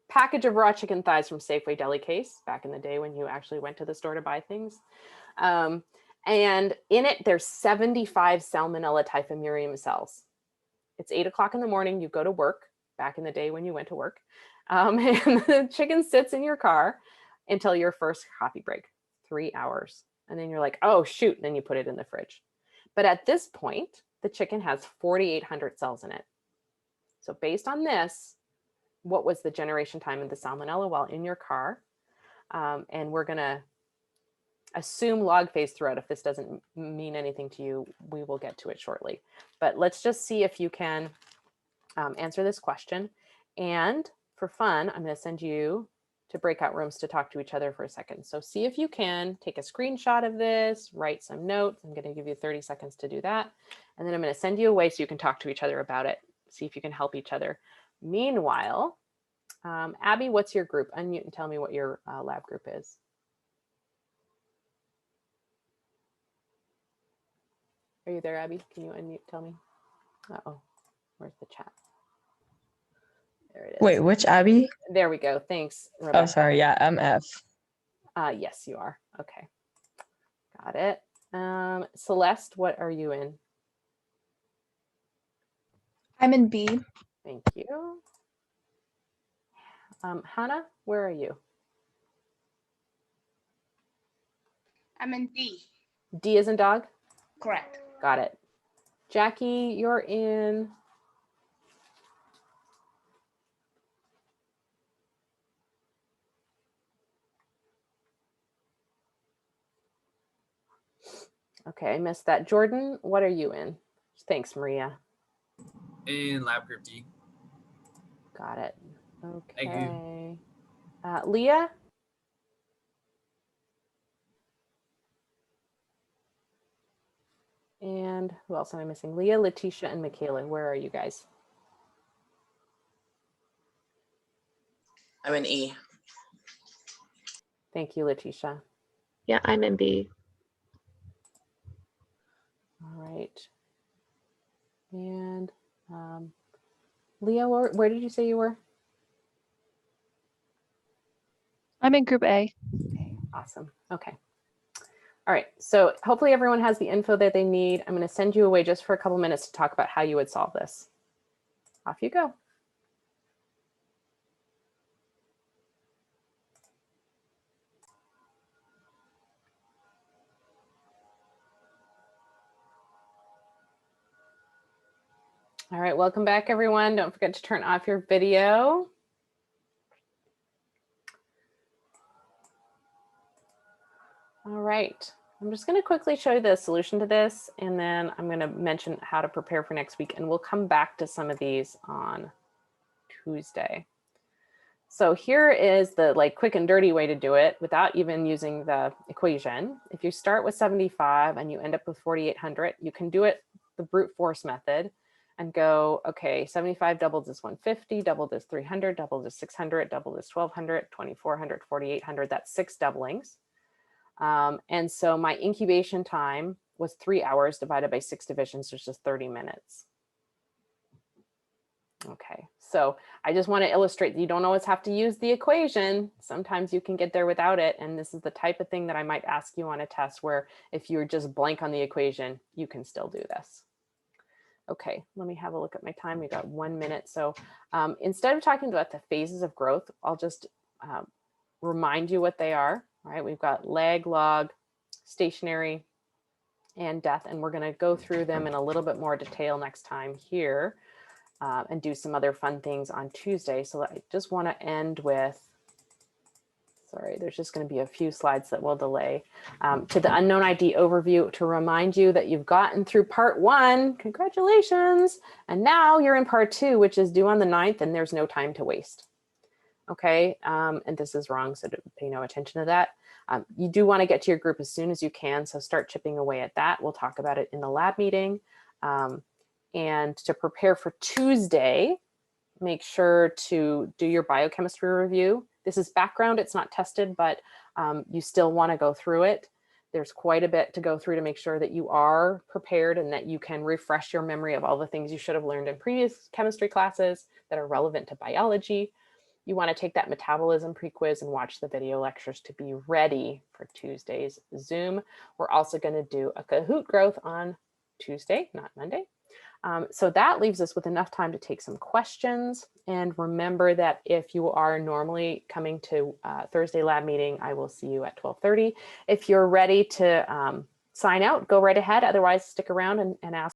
package of raw chicken thighs from Safeway Deli Case, back in the day when you actually went to the store to buy things. And in it, there's 75 Salmonella typhimurium cells. It's 8 o'clock in the morning, you go to work, back in the day when you went to work, and the chicken sits in your car until your first coffee break, 3 hours. And then you're like, oh, shoot. And then you put it in the fridge. But at this point, the chicken has 4,800 cells in it. So based on this, what was the generation time of the Salmonella while in your car? And we're going to assume log phase throughout. If this doesn't mean anything to you, we will get to it shortly. But let's just see if you can answer this question. And for fun, I'm going to send you to breakout rooms to talk to each other for a second. So see if you can take a screenshot of this, write some notes. I'm going to give you 30 seconds to do that. And then I'm going to send you away so you can talk to each other about it. See if you can help each other. Meanwhile, Abby, what's your group? Unmute and tell me what your lab group is. Are you there, Abby? Can you unmute, tell me? Uh-oh, where's the chat? There it is. Wait, which Abby? There we go. Thanks, Rebecca. Oh, sorry. Yeah, I'm F. Yes, you are. Okay. Got it. Celeste, what are you in? I'm in B. Thank you. Hannah, where are you? I'm in D. D as in dog? Correct. Got it. Jackie, you're in... Okay, I missed that. Jordan, what are you in? Thanks, Maria. In lab group D. Got it. Okay. Leah? And who else am I missing? Leah, Letitia, and Michaela. Where are you guys? I'm in E. Thank you, Letitia. Yeah, I'm in B. All right. And Leah, where did you say you were? I'm in group A. Awesome. Okay. All right, so hopefully everyone has the info that they need. I'm going to send you away just for a couple minutes to talk about how you would solve this. Off you go. All right, welcome back, everyone. Don't forget to turn off your video. All right, I'm just going to quickly show you the solution to this, and then I'm going to mention how to prepare for next week, and we'll come back to some of these on Tuesday. So here is the quick and dirty way to do it without even using the equation. If you start with 75 and you end up with 4,800, you can do it the brute force method and go, okay, 75 doubled is 150, doubled is 300, doubled is 600, doubled is 1,200, 2,400, 4,800. That's 6 doublings. And so my incubation time was 3 hours divided by 6 divisions, which is 30 minutes. Okay, so I just want to illustrate that you don't always have to use the equation. Sometimes you can get there without it. And this is the type of thing that I might ask you on a test where if you're just blank on the equation, you can still do this. Okay, let me have a look at my time. We got 1 minute. So instead of talking about the phases of growth, I'll just remind you what they are. All right, we've got lag, log, stationary, and death. And we're going to go through them in a little bit more detail next time here. And do some other fun things on Tuesday. So I just want to end with, sorry, there's just going to be a few slides that will delay, to the unknown ID overview to remind you that you've gotten through part 1. Congratulations. And now you're in part 2, which is due on the 9th, and there's no time to waste. Okay, and this is wrong, so pay no attention to that. You do want to get to your group as soon as you can, so start chipping away at that. We'll talk about it in the lab meeting. And to prepare for Tuesday, make sure to do your biochemistry review. This is background, it's not tested, but you still want to go through it. There's quite a bit to go through to make sure that you are prepared and that you can refresh your memory of all the things you should have learned in previous chemistry classes that are relevant to biology. You want to take that metabolism pre-quiz and watch the video lectures to be ready for Tuesday's Zoom. We're also going to do a Kahoot growth on Tuesday, not Monday. So that leaves us with enough time to take some questions. And remember that if you are normally coming to Thursday lab meeting, I will see you at 12:30. If you're ready to sign out, go right ahead. Otherwise, stick around and ask